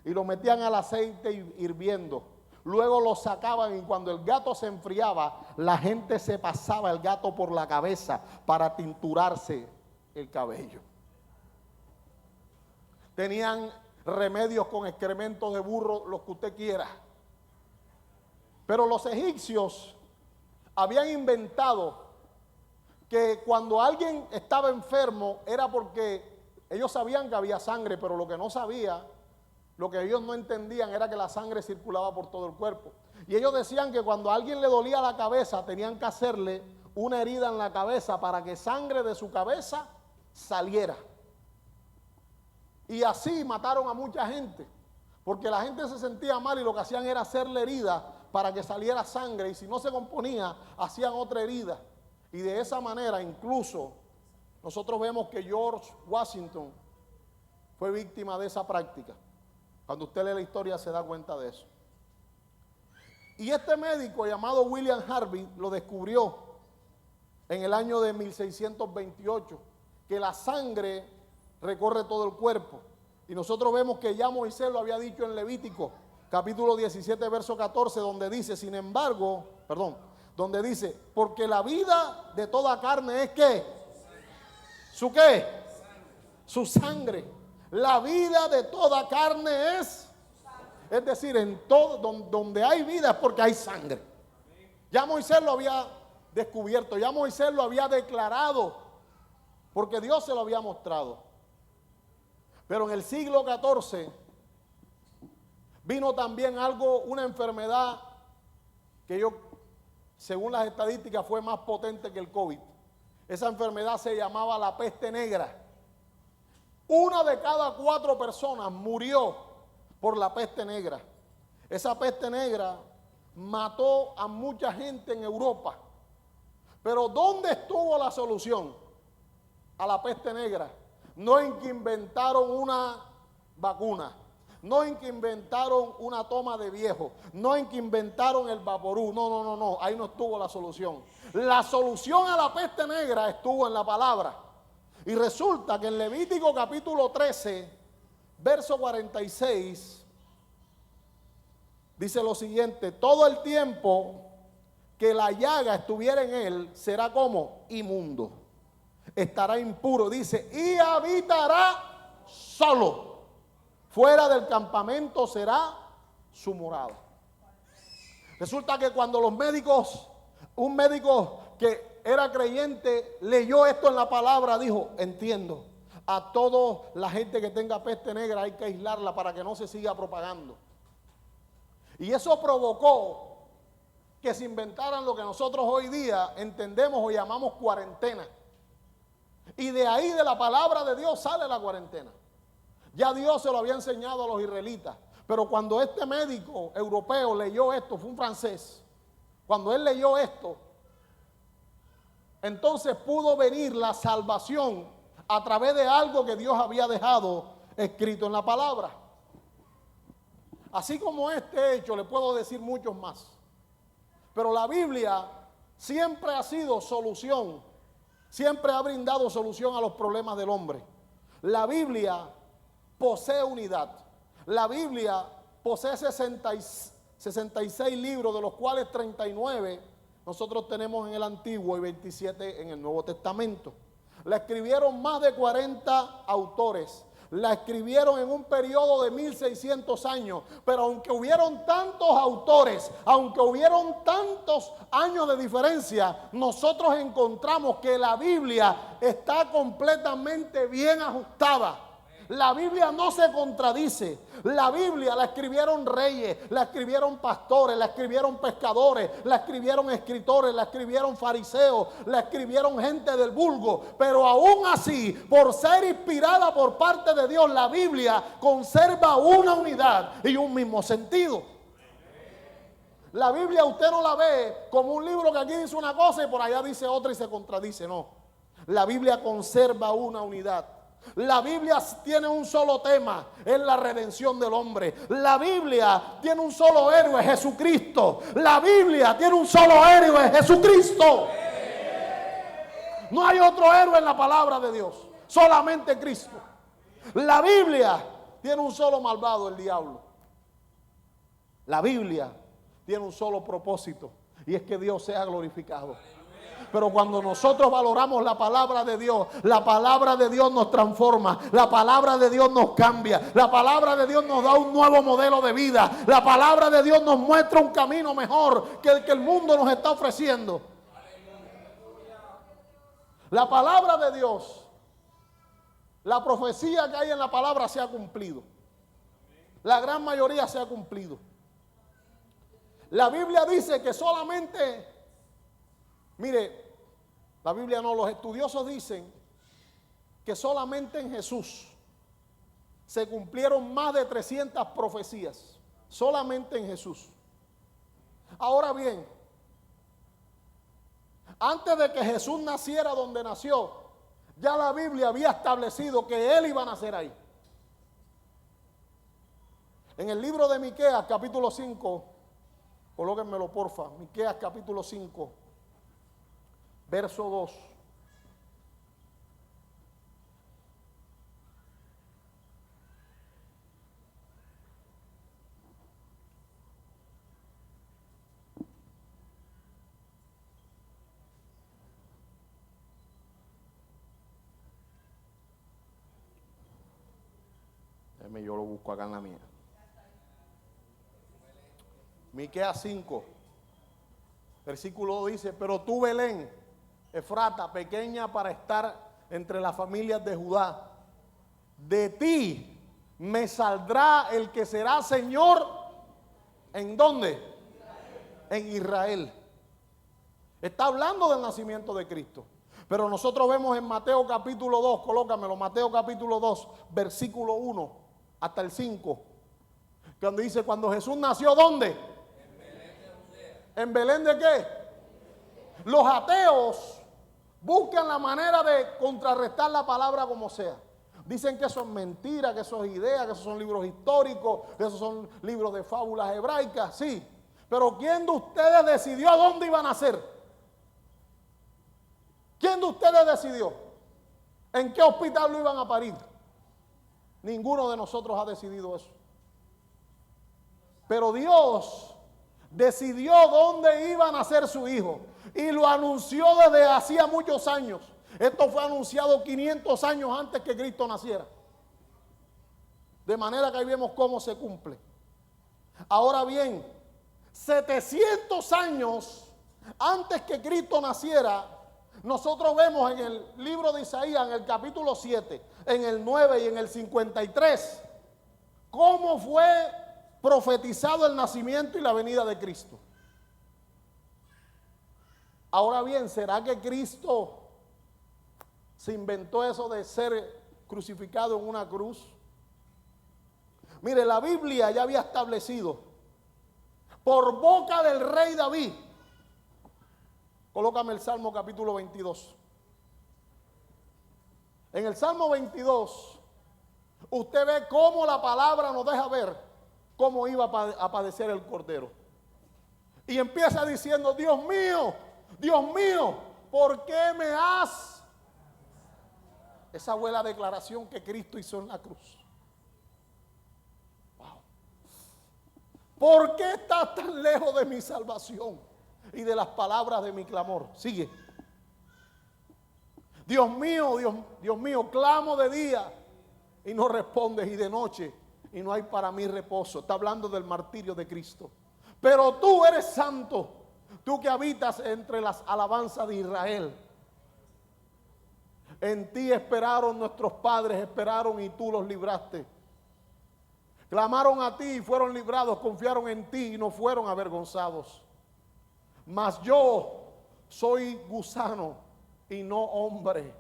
Y lo metían al aceite hirviendo. Luego lo sacaban y cuando el gato se enfriaba, la gente se pasaba el gato por la cabeza para tinturarse el cabello. Tenían remedios con excrementos de burro, los que usted quiera. Pero los egipcios habían inventado que cuando alguien estaba enfermo era porque ellos sabían que había sangre, pero lo que ellos no entendían era que la sangre circulaba por todo el cuerpo. Y ellos decían que cuando a alguien le dolía la cabeza, tenían que hacerle una herida en la cabeza para que sangre de su cabeza saliera. Y así mataron a mucha gente, porque la gente se sentía mal y lo que hacían era hacerle herida para que saliera sangre, y si no se componía, hacían otra herida. Y de esa manera, incluso, nosotros vemos que George Washington fue víctima de esa práctica. Cuando usted lee la historia se da cuenta de eso. Y este médico llamado William Harvey lo descubrió en el año de 1628, que la sangre recorre todo el cuerpo. Y nosotros vemos que ya Moisés lo había dicho en Levítico, capítulo 17, verso 14, donde dice, donde dice, porque la vida de toda carne es ¿qué? ¿Su qué? Su sangre. La vida de toda carne es decir, en todo donde hay vida es porque hay sangre. Ya Moisés lo había descubierto, ya Moisés lo había declarado, porque Dios se lo había mostrado. Pero en el siglo XIV vino también una enfermedad que según las estadísticas, fue más potente que el COVID. Esa enfermedad se llamaba la peste negra. 1 de cada 4 personas murió por la peste negra. Esa peste negra mató a mucha gente en Europa. Pero ¿dónde estuvo la solución a la peste negra? No en que inventaron una vacuna, no en que inventaron una toma de viejo, no en que inventaron el Vaporú, no, ahí no estuvo la solución. La solución a la peste negra estuvo en la palabra. Y resulta que en Levítico capítulo 13, verso 46, dice lo siguiente: todo el tiempo que la llaga estuviera en él, será como inmundo, estará impuro, dice, y habitará solo. Fuera del campamento será su morada. Resulta que cuando un médico que era creyente leyó esto en la palabra, dijo, entiendo, a toda la gente que tenga peste negra hay que aislarla para que no se siga propagando. Y eso provocó que se inventaran lo que nosotros hoy día entendemos o llamamos cuarentena. Y de ahí, de la palabra de Dios, sale la cuarentena. Ya Dios se lo había enseñado a los israelitas. Pero cuando este médico europeo leyó esto, fue un francés, cuando él leyó esto, entonces pudo venir la salvación a través de algo que Dios había dejado escrito en la palabra. Así como este hecho, le puedo decir muchos más. Pero la Biblia siempre ha sido solución, siempre ha brindado solución a los problemas del hombre. La Biblia posee unidad. La Biblia posee 66 libros, de los cuales 39 nosotros tenemos en el Antiguo y 27 en el Nuevo Testamento. La escribieron más de 40 autores. La escribieron en un periodo de 1600 años. Pero aunque hubieron tantos autores, aunque hubieron tantos años de diferencia, nosotros encontramos que la Biblia está completamente bien ajustada. La Biblia no se contradice. La Biblia la escribieron reyes, la escribieron pastores, la escribieron pescadores, la escribieron escritores, la escribieron fariseos, la escribieron gente del vulgo. Pero aún así, por ser inspirada por parte de Dios, la Biblia conserva una unidad y un mismo sentido. La Biblia usted no la ve como un libro que aquí dice una cosa y por allá dice otra y se contradice. No, la Biblia conserva una unidad. La Biblia tiene un solo tema, es la redención del hombre. La Biblia tiene un solo héroe, Jesucristo. La Biblia tiene un solo héroe, Jesucristo. No hay otro héroe en la palabra de Dios, solamente Cristo. La Biblia tiene un solo malvado, el diablo. La Biblia tiene un solo propósito, y es que Dios sea glorificado. Pero cuando nosotros valoramos la palabra de Dios nos transforma, la palabra de Dios nos cambia, la palabra de Dios nos da un nuevo modelo de vida, la palabra de Dios nos muestra un camino mejor que el que el mundo nos está ofreciendo. La palabra de Dios, la profecía que hay en la palabra se ha cumplido. La gran mayoría se ha cumplido. La Biblia dice que solamente... Mire, la Biblia no, los estudiosos dicen que solamente en Jesús se cumplieron más de 300 profecías solamente en Jesús. Ahora bien, antes de que Jesús naciera donde nació, ya la Biblia había establecido que Él iba a nacer ahí. En el libro de Miqueas, capítulo 5, colóquenmelo porfa, Miqueas capítulo 5, verso 2. Yo lo busco acá en la mía. Miqueas 5, versículo 2 dice: pero tú, Belén, Efrata, pequeña para estar entre las familias de Judá, de ti me saldrá el que será Señor. ¿En dónde? En Israel. Está hablando del nacimiento de Cristo. Pero nosotros vemos en Mateo capítulo 2, colócamelo, Mateo capítulo 2, versículo 1 hasta el 5, cuando dice: cuando Jesús nació, ¿dónde? En Belén de Judea. ¿En Belén de qué? Los ateos buscan la manera de contrarrestar la palabra como sea. Dicen que eso es mentira, que eso es idea, que esos son libros históricos, que esos son libros de fábulas hebraicas, sí. Pero ¿quién de ustedes decidió a dónde iban a nacer? ¿Quién de ustedes decidió en qué hospital lo iban a parir? Ninguno de nosotros ha decidido eso. Pero Dios decidió dónde iba a nacer su hijo y lo anunció desde hacía muchos años. Esto fue anunciado 500 años antes que Cristo naciera. De manera que ahí vemos cómo se cumple. Ahora bien, 700 años antes que Cristo naciera, nosotros vemos en el libro de Isaías, en el capítulo 7, en el 9 y en el 53, cómo fue profetizado el nacimiento y la venida de Cristo. Ahora bien, ¿será que Cristo se inventó eso de ser crucificado en una cruz? Mire, la Biblia ya había establecido por boca del rey David. Colócame el Salmo capítulo 22. En el Salmo 22, usted ve cómo la palabra nos deja ver cómo iba a padecer el Cordero. Y empieza diciendo: Dios mío, ¿por qué me has? Esa fue la declaración que Cristo hizo en la cruz. Wow. ¿Por qué estás tan lejos de mi salvación y de las palabras de mi clamor? Sigue. Dios mío, clamo de día y no respondes, y de noche y no hay para mí reposo. Está hablando del martirio de Cristo. Pero tú eres santo, tú que habitas entre las alabanzas de Israel. En ti esperaron nuestros padres, esperaron y tú los libraste. Clamaron a ti y fueron librados, confiaron en ti y no fueron avergonzados. Mas yo soy gusano y no hombre,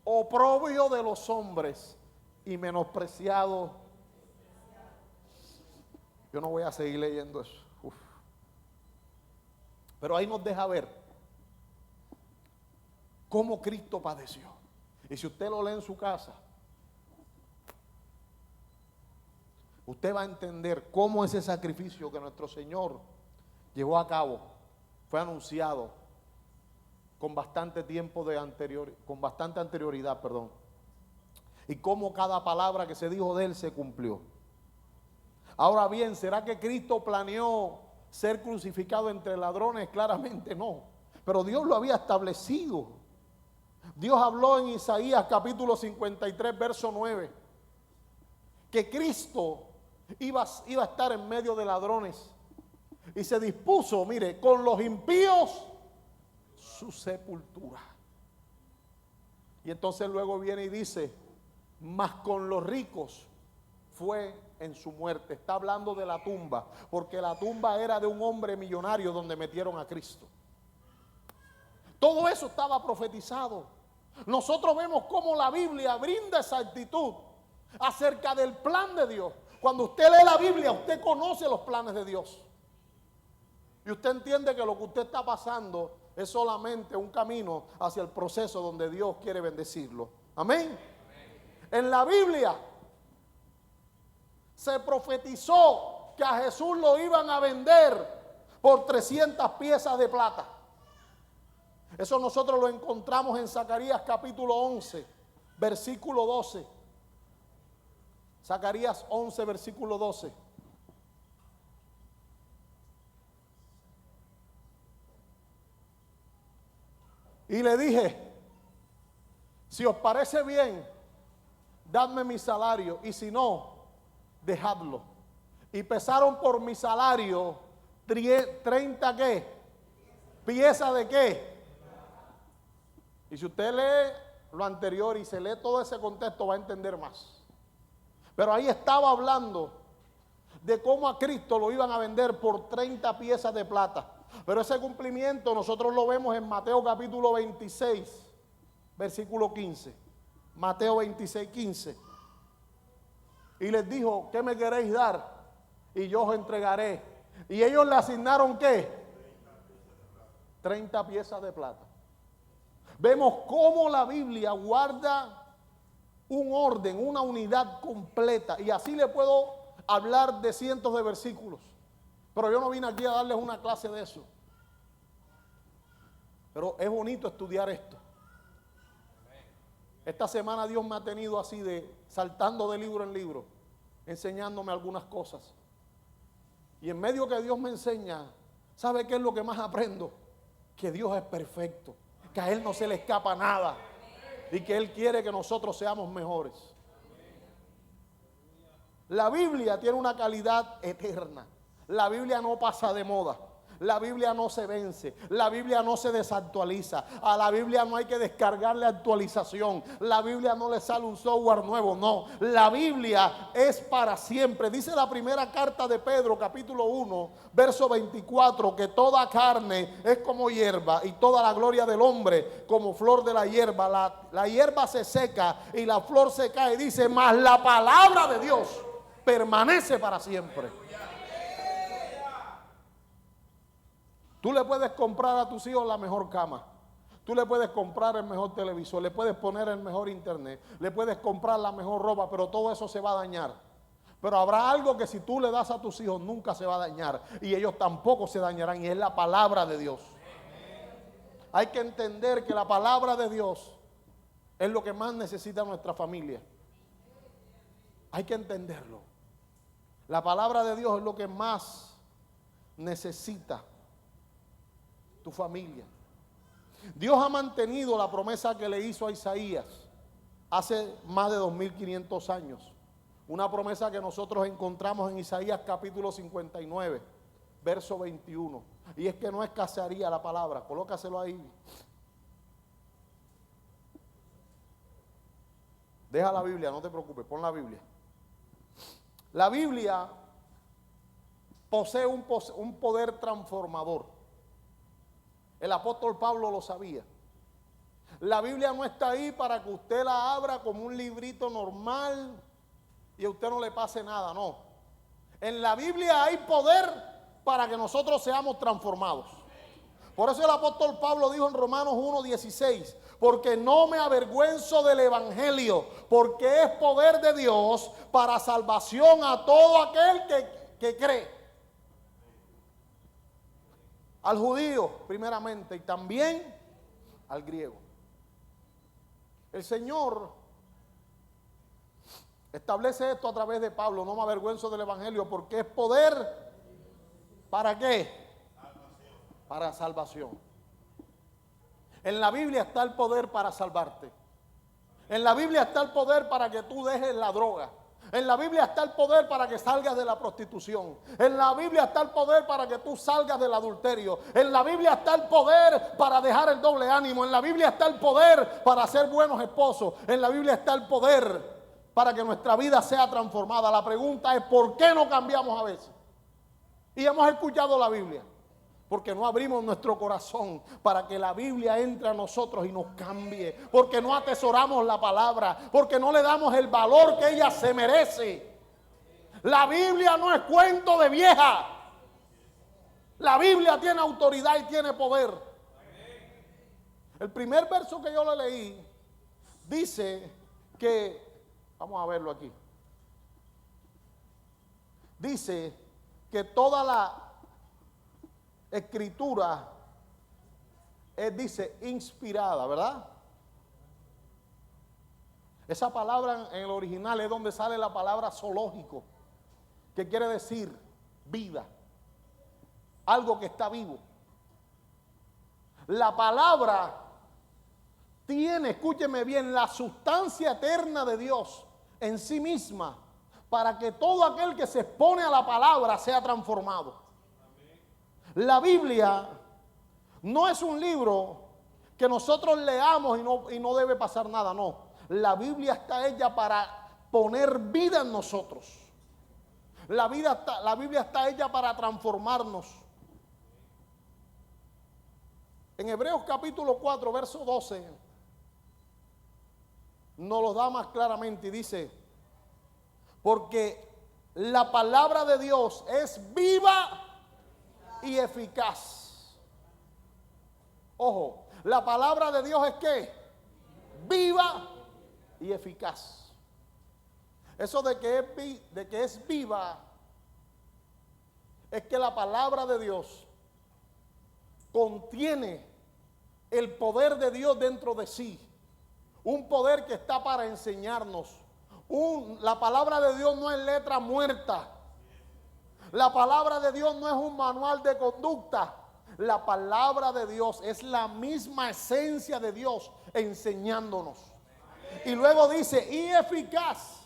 oprobio de los hombres y menospreciado. Yo no voy a seguir leyendo eso. Uf. Pero ahí nos deja ver cómo Cristo padeció. Y si usted lo lee en su casa, usted va a entender cómo ese sacrificio que nuestro Señor llevó a cabo fue anunciado con bastante anterioridad, y cómo cada palabra que se dijo de él se cumplió. Ahora bien, ¿será que Cristo planeó ser crucificado entre ladrones? Claramente no, pero Dios lo había establecido. Dios habló en Isaías capítulo 53, verso 9, que Cristo iba a estar en medio de ladrones, y se dispuso, mire, con los impíos su sepultura. Y entonces luego viene y dice: mas con los ricos fue en su muerte. Está hablando de la tumba, porque la tumba era de un hombre millonario donde metieron a Cristo. Todo eso estaba profetizado. Nosotros vemos cómo la Biblia brinda esa actitud acerca del plan de Dios. Cuando usted lee la Biblia, usted conoce los planes de Dios. Y usted entiende que lo que usted está pasando es solamente un camino hacia el proceso donde Dios quiere bendecirlo. Amén. En la Biblia se profetizó que a Jesús lo iban a vender por 300 piezas de plata. Eso nosotros lo encontramos en Zacarías capítulo 11, versículo 12. Zacarías 11, versículo 12. Y le dije, si os parece bien, dadme mi salario, y si no, dejadlo. Y pesaron por mi salario 30 ¿qué? ¿Piezas de qué? Y si usted lee lo anterior y se lee todo ese contexto, va a entender más. Pero ahí estaba hablando de cómo a Cristo lo iban a vender por 30 piezas de plata. Pero ese cumplimiento nosotros lo vemos en Mateo capítulo 26, versículo 15. Mateo 26, 15. Y les dijo, ¿qué me queréis dar? Y yo os entregaré. Y ellos le asignaron ¿qué? 30 piezas de plata. Vemos cómo la Biblia guarda un orden, una unidad completa. Y así le puedo hablar de cientos de versículos. Pero yo no vine aquí a darles una clase de eso. Pero es bonito estudiar esto. Esta semana Dios me ha tenido así saltando de libro en libro, enseñándome algunas cosas. Y en medio que Dios me enseña, ¿sabe qué es lo que más aprendo? Que Dios es perfecto, que a Él no se le escapa nada y que Él quiere que nosotros seamos mejores. La Biblia tiene una calidad eterna. La Biblia no pasa de moda. La Biblia no se vence. La Biblia no se desactualiza. A la Biblia no hay que descargarle actualización. La Biblia no le sale un software nuevo. No. La Biblia es para siempre. Dice la primera carta de Pedro, capítulo 1, verso 24, que toda carne es como hierba y toda la gloria del hombre como flor de la hierba. La hierba se seca y la flor se cae. Dice, mas la palabra de Dios permanece para siempre. Tú le puedes comprar a tus hijos la mejor cama. Tú le puedes comprar el mejor televisor. Le puedes poner el mejor internet. Le puedes comprar la mejor ropa, pero todo eso se va a dañar. Pero habrá algo que si tú le das a tus hijos nunca se va a dañar. Y ellos tampoco se dañarán. Y es la palabra de Dios. Hay que entender que la palabra de Dios es lo que más necesita nuestra familia. Hay que entenderlo. La palabra de Dios es lo que más necesita tu familia. Dios ha mantenido la promesa que le hizo a Isaías hace más de 2500 años. Una promesa que nosotros encontramos en Isaías capítulo 59, verso 21. Y es que no escasearía la palabra. Colócaselo ahí. Deja la Biblia, no te preocupes, pon la Biblia. La Biblia posee un poder transformador. El apóstol Pablo lo sabía. La Biblia no está ahí para que usted la abra como un librito normal y a usted no le pase nada, no. En la Biblia hay poder para que nosotros seamos transformados. Por eso el apóstol Pablo dijo en Romanos 1:16, porque no me avergüenzo del evangelio, porque es poder de Dios para salvación a todo aquel que cree. Al judío primeramente y también al griego. El Señor establece esto a través de Pablo. No me avergüenzo del evangelio porque es poder. ¿Para qué? Para salvación. En la Biblia está el poder para salvarte. En la Biblia está el poder para que tú dejes la droga. En la Biblia está el poder para que salgas de la prostitución. En la Biblia está el poder para que tú salgas del adulterio. En la Biblia está el poder para dejar el doble ánimo. En la Biblia está el poder para ser buenos esposos. En la Biblia está el poder para que nuestra vida sea transformada. La pregunta es, ¿por qué no cambiamos a veces? Y hemos escuchado la Biblia. Porque no abrimos nuestro corazón para que la Biblia entre a nosotros y nos cambie. Porque no atesoramos la palabra. Porque no le damos el valor que ella se merece. La Biblia no es cuento de vieja. La Biblia tiene autoridad y tiene poder. El primer verso que yo le leí dice que, vamos a verlo aquí. Dice que toda la escritura dice inspirada, ¿verdad? Esa palabra en el original es donde sale la palabra zoológico, que quiere decir vida, algo que está vivo. La palabra tiene, escúcheme bien, la sustancia eterna de Dios en sí misma, para que todo aquel que se expone a la palabra sea transformado. La Biblia no es un libro que nosotros leamos y no debe pasar nada, no. La Biblia está hecha para poner vida en nosotros. La Biblia está hecha para transformarnos. En Hebreos capítulo 4, verso 12, nos lo da más claramente y dice: porque la palabra de Dios es viva y eficaz. Ojo, la palabra de Dios es ¿qué? Viva y eficaz. Eso de que es viva es que la palabra de Dios contiene el poder de Dios dentro de sí. Un poder que está para enseñarnos. La palabra de Dios no es letra muerta. La palabra de Dios no es un manual de conducta. La palabra de Dios es la misma esencia de Dios enseñándonos. Y luego dice, y eficaz,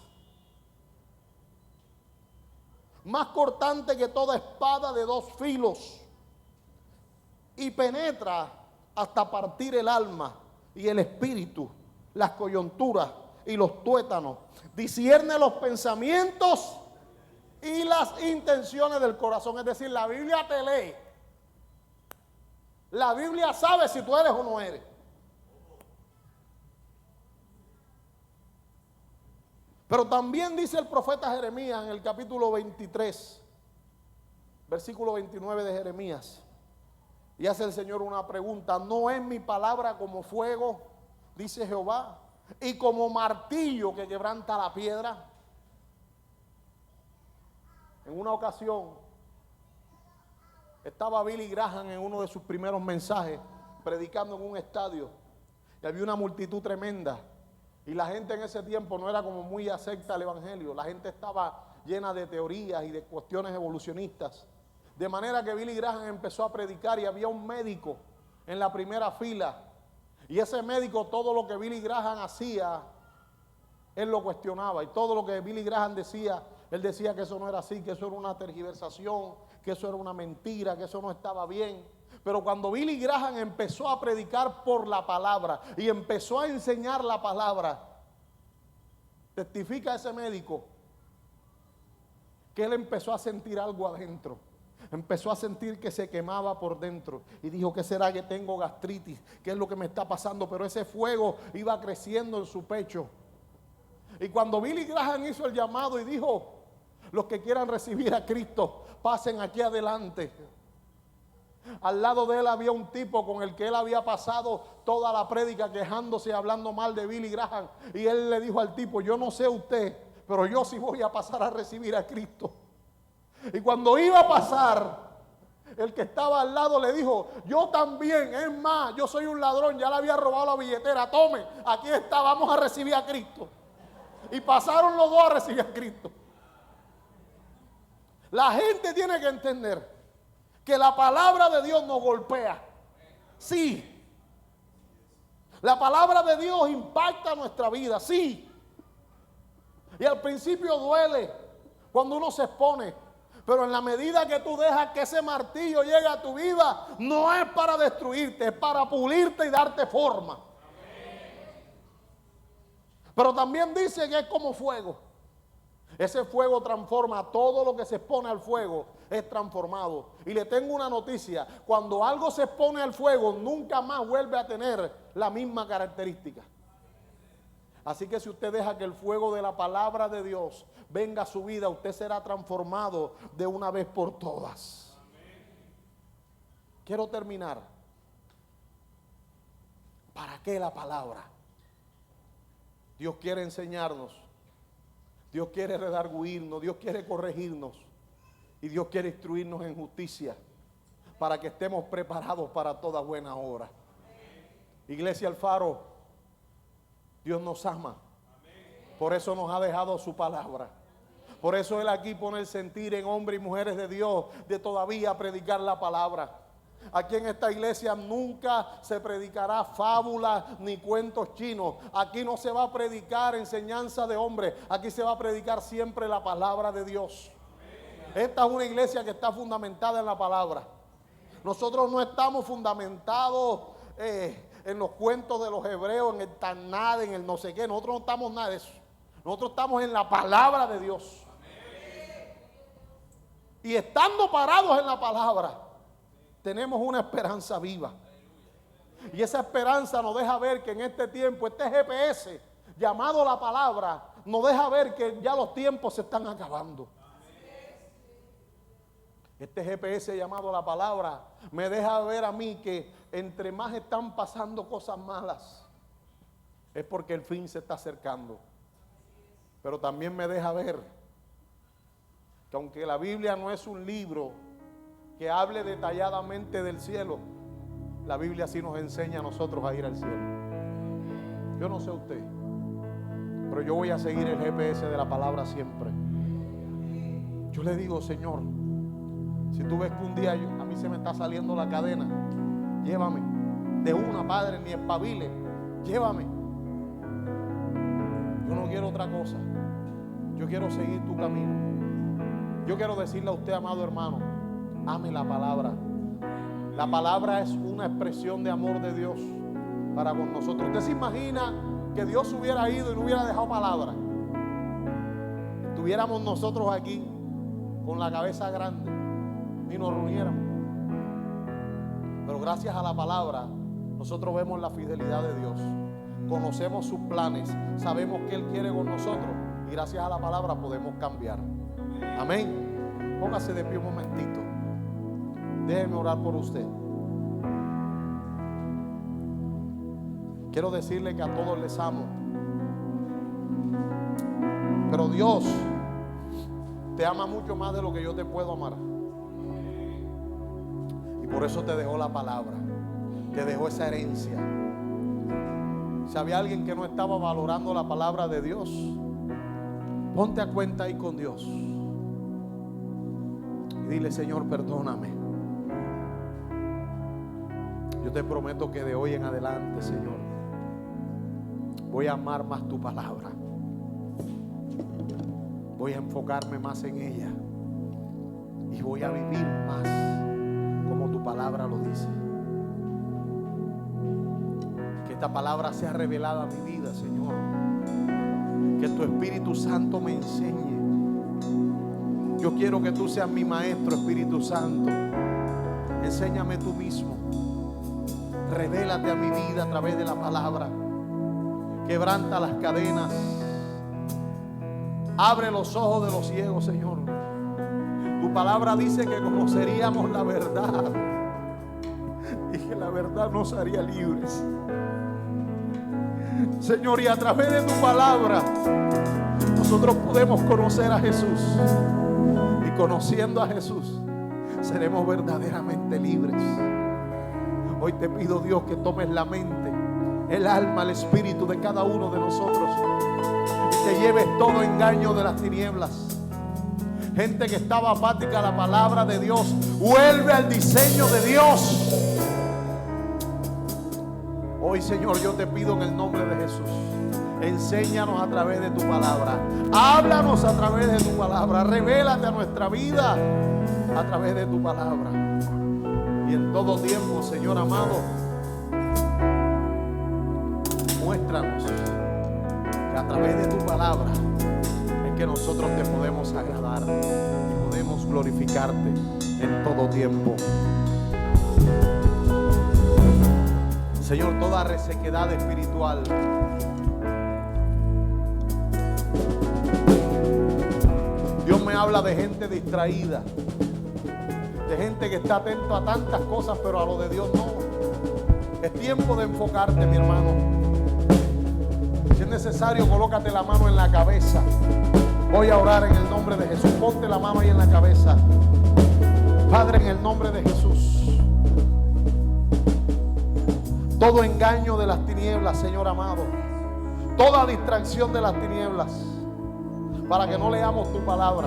más cortante que toda espada de dos filos, y penetra hasta partir el alma y el espíritu, las coyunturas y los tuétanos, discierne los pensamientos y las intenciones del corazón. Es decir, la Biblia te lee. La Biblia sabe si tú eres o no eres. Pero también dice el profeta Jeremías en el capítulo 23, versículo 29 de Jeremías, y hace el Señor una pregunta: ¿no es mi palabra como fuego, dice Jehová, y como martillo que quebranta la piedra? En una ocasión estaba Billy Graham en uno de sus primeros mensajes predicando en un estadio, y había una multitud tremenda, y la gente en ese tiempo no era como muy acepta al evangelio. La gente estaba llena de teorías y de cuestiones evolucionistas, de manera que Billy Graham empezó a predicar, y había un médico en la primera fila, y ese médico, todo lo que Billy Graham hacía, él lo cuestionaba, y todo lo que Billy Graham decía, él decía que eso no era así, que eso era una tergiversación, que eso era una mentira, que eso no estaba bien. Pero cuando Billy Graham empezó a predicar por la palabra y empezó a enseñar la palabra, testifica ese médico que él empezó a sentir algo adentro. Empezó a sentir que se quemaba por dentro y dijo: ¿qué será que tengo gastritis? ¿Qué es lo que me está pasando? Pero ese fuego iba creciendo en su pecho. Y cuando Billy Graham hizo el llamado y dijo: los que quieran recibir a Cristo, pasen aquí adelante, al lado de él había un tipo con el que él había pasado toda la prédica quejándose y hablando mal de Billy Graham. Y él le dijo al tipo: yo no sé usted, pero yo sí voy a pasar a recibir a Cristo. Y cuando iba a pasar, el que estaba al lado le dijo: yo también, es más, yo soy un ladrón, ya le había robado la billetera, tome, aquí está, vamos a recibir a Cristo. Y pasaron los dos a recibir a Cristo. La gente tiene que entender que la palabra de Dios nos golpea. Sí. La palabra de Dios impacta nuestra vida, sí. Y al principio duele cuando uno se expone. Pero en la medida que tú dejas que ese martillo llegue a tu vida, no es para destruirte, es para pulirte y darte forma. Pero también dice que es como fuego. Ese fuego transforma, todo lo que se expone al fuego es transformado. Y le tengo una noticia: cuando algo se expone al fuego, nunca más vuelve a tener la misma característica. Así que si usted deja que el fuego de la palabra de Dios venga a su vida, usted será transformado de una vez por todas. Quiero terminar. ¿Para qué la palabra? Dios quiere enseñarnos. Dios quiere redarguirnos, Dios quiere corregirnos y Dios quiere instruirnos en justicia para que estemos preparados para toda buena obra. Iglesia El Faro, Dios nos ama, por eso nos ha dejado su palabra. Por eso Él aquí pone el sentir en hombres y mujeres de Dios de todavía predicar la palabra. Aquí en esta iglesia nunca se predicará fábulas ni cuentos chinos. Aquí no se va a predicar enseñanza de hombres. Aquí se va a predicar siempre la palabra de Dios. Esta es una iglesia que está fundamentada en la palabra. Nosotros no estamos fundamentados en los cuentos de los hebreos, en el Tanad, en el no sé qué. Nosotros no estamos nada de eso. Nosotros estamos en la palabra de Dios. Y estando parados en la palabra, tenemos una esperanza viva. Y esa esperanza nos deja ver que en este tiempo, este GPS llamado la palabra, nos deja ver que ya los tiempos se están acabando. Este GPS llamado la palabra me deja ver a mí que entre más están pasando cosas malas, es porque el fin se está acercando. Pero también me deja ver que aunque la Biblia no es un libro que hable detalladamente del cielo, la Biblia sí nos enseña a nosotros a ir al cielo. Yo no sé usted, pero yo voy a seguir el GPS de la palabra siempre. Yo le digo: Señor, si tú ves que un día a mí se me está saliendo la cadena, llévame. De una, Padre, ni espabile, llévame. Yo no quiero otra cosa. Yo quiero seguir tu camino. Yo quiero decirle a usted, amado hermano, ame la palabra. La palabra es una expresión de amor de Dios para con nosotros. ¿Usted se imagina que Dios hubiera ido y no hubiera dejado palabra? Estuviéramos nosotros aquí con la cabeza grande y nos reuniéramos. Pero gracias a la palabra nosotros vemos la fidelidad de Dios, conocemos sus planes, sabemos que Él quiere con nosotros y gracias a la palabra podemos cambiar. Amén. Póngase de pie un momentito. Déjeme orar por usted. Quiero decirle que a todos les amo, pero Dios te ama mucho más de lo que yo te puedo amar. Y por eso te dejó la palabra, te dejó esa herencia. Si había alguien que no estaba valorando la palabra de Dios, ponte a cuenta ahí con Dios y dile: Señor, perdóname. Yo te prometo que de hoy en adelante, Señor, voy a amar más tu palabra. Voy a enfocarme más en ella y voy a vivir más como tu palabra lo dice. Que esta palabra sea revelada a mi vida, Señor. Que tu Espíritu Santo me enseñe. Yo quiero que tú seas mi maestro, Espíritu Santo. Enséñame tú mismo. Revélate a mi vida a través de la palabra. Quebranta las cadenas. Abre los ojos de los ciegos, Señor. Tu palabra dice que conoceríamos la verdad y que la verdad nos haría libres. Señor, y a través de tu palabra nosotros podemos conocer a Jesús. Y conociendo a Jesús seremos verdaderamente libres. Hoy te pido, Dios, que tomes la mente, el alma, el espíritu de cada uno de nosotros y te lleves todo engaño de las tinieblas. Gente que estaba apática a la palabra de Dios, vuelve al diseño de Dios. Hoy, Señor, yo te pido en el nombre de Jesús, enséñanos a través de tu palabra, háblanos a través de tu palabra, revélate a nuestra vida a través de tu palabra. Y en todo tiempo, Señor amado, muéstranos que a través de tu palabra es que nosotros te podemos agradar y podemos glorificarte en todo tiempo. Señor, toda resequedad espiritual, Dios me habla de gente distraída, de gente que está atento a tantas cosas, pero a lo de Dios no. Es tiempo de enfocarte, mi hermano. Si es necesario, colócate la mano en la cabeza. Voy a orar en el nombre de Jesús. Ponte la mano ahí en la cabeza. Padre, en el nombre de Jesús, todo engaño de las tinieblas, Señor amado, toda distracción de las tinieblas, para que no leamos tu palabra,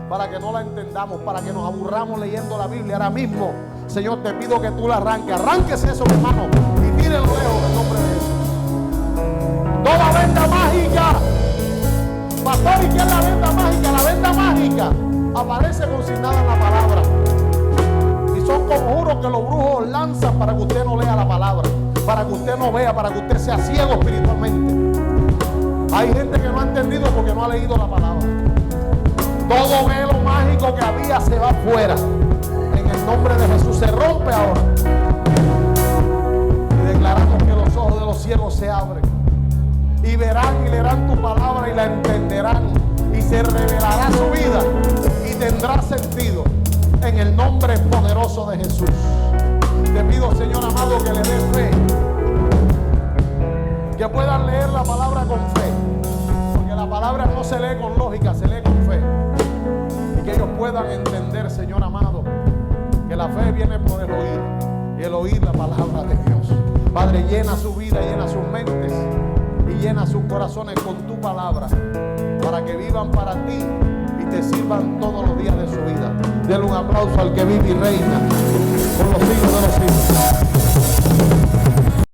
para que no la entendamos, para que nos aburramos leyendo la Biblia. Ahora mismo, Señor, te pido que tú la arranques. Arránquese eso, mi hermano, y tírenlo lejos en el nombre de Jesús. Toda venda mágica, pastor, ¿y qué es la venda mágica? La venda mágica aparece consignada en la palabra, y son conjuros que los brujos lanzan para que usted no lea la palabra, para que usted no vea, para que usted sea ciego espiritualmente. Hay gente que no ha entendido porque no ha leído la palabra. Todo velo mágico que había se va afuera. En el nombre de Jesús se rompe ahora. Y declaramos que los ojos de los ciegos se abren. Y verán y leerán tu palabra y la entenderán. Y se revelará su vida y tendrá sentido. En el nombre poderoso de Jesús. Te pido, Señor amado, que le des fe. Que puedan leer la palabra con fe. Porque la palabra no se lee con lógica, se lee con fe. Y que ellos puedan entender, Señor amado, que la fe viene por el oír. Y el oír la palabra de Dios. Padre, llena su vida, llena sus mentes y llena sus corazones con tu palabra. Para que vivan para ti y te sirvan todos los días de su vida. Denle un aplauso al que vive y reina por los siglos de los siglos.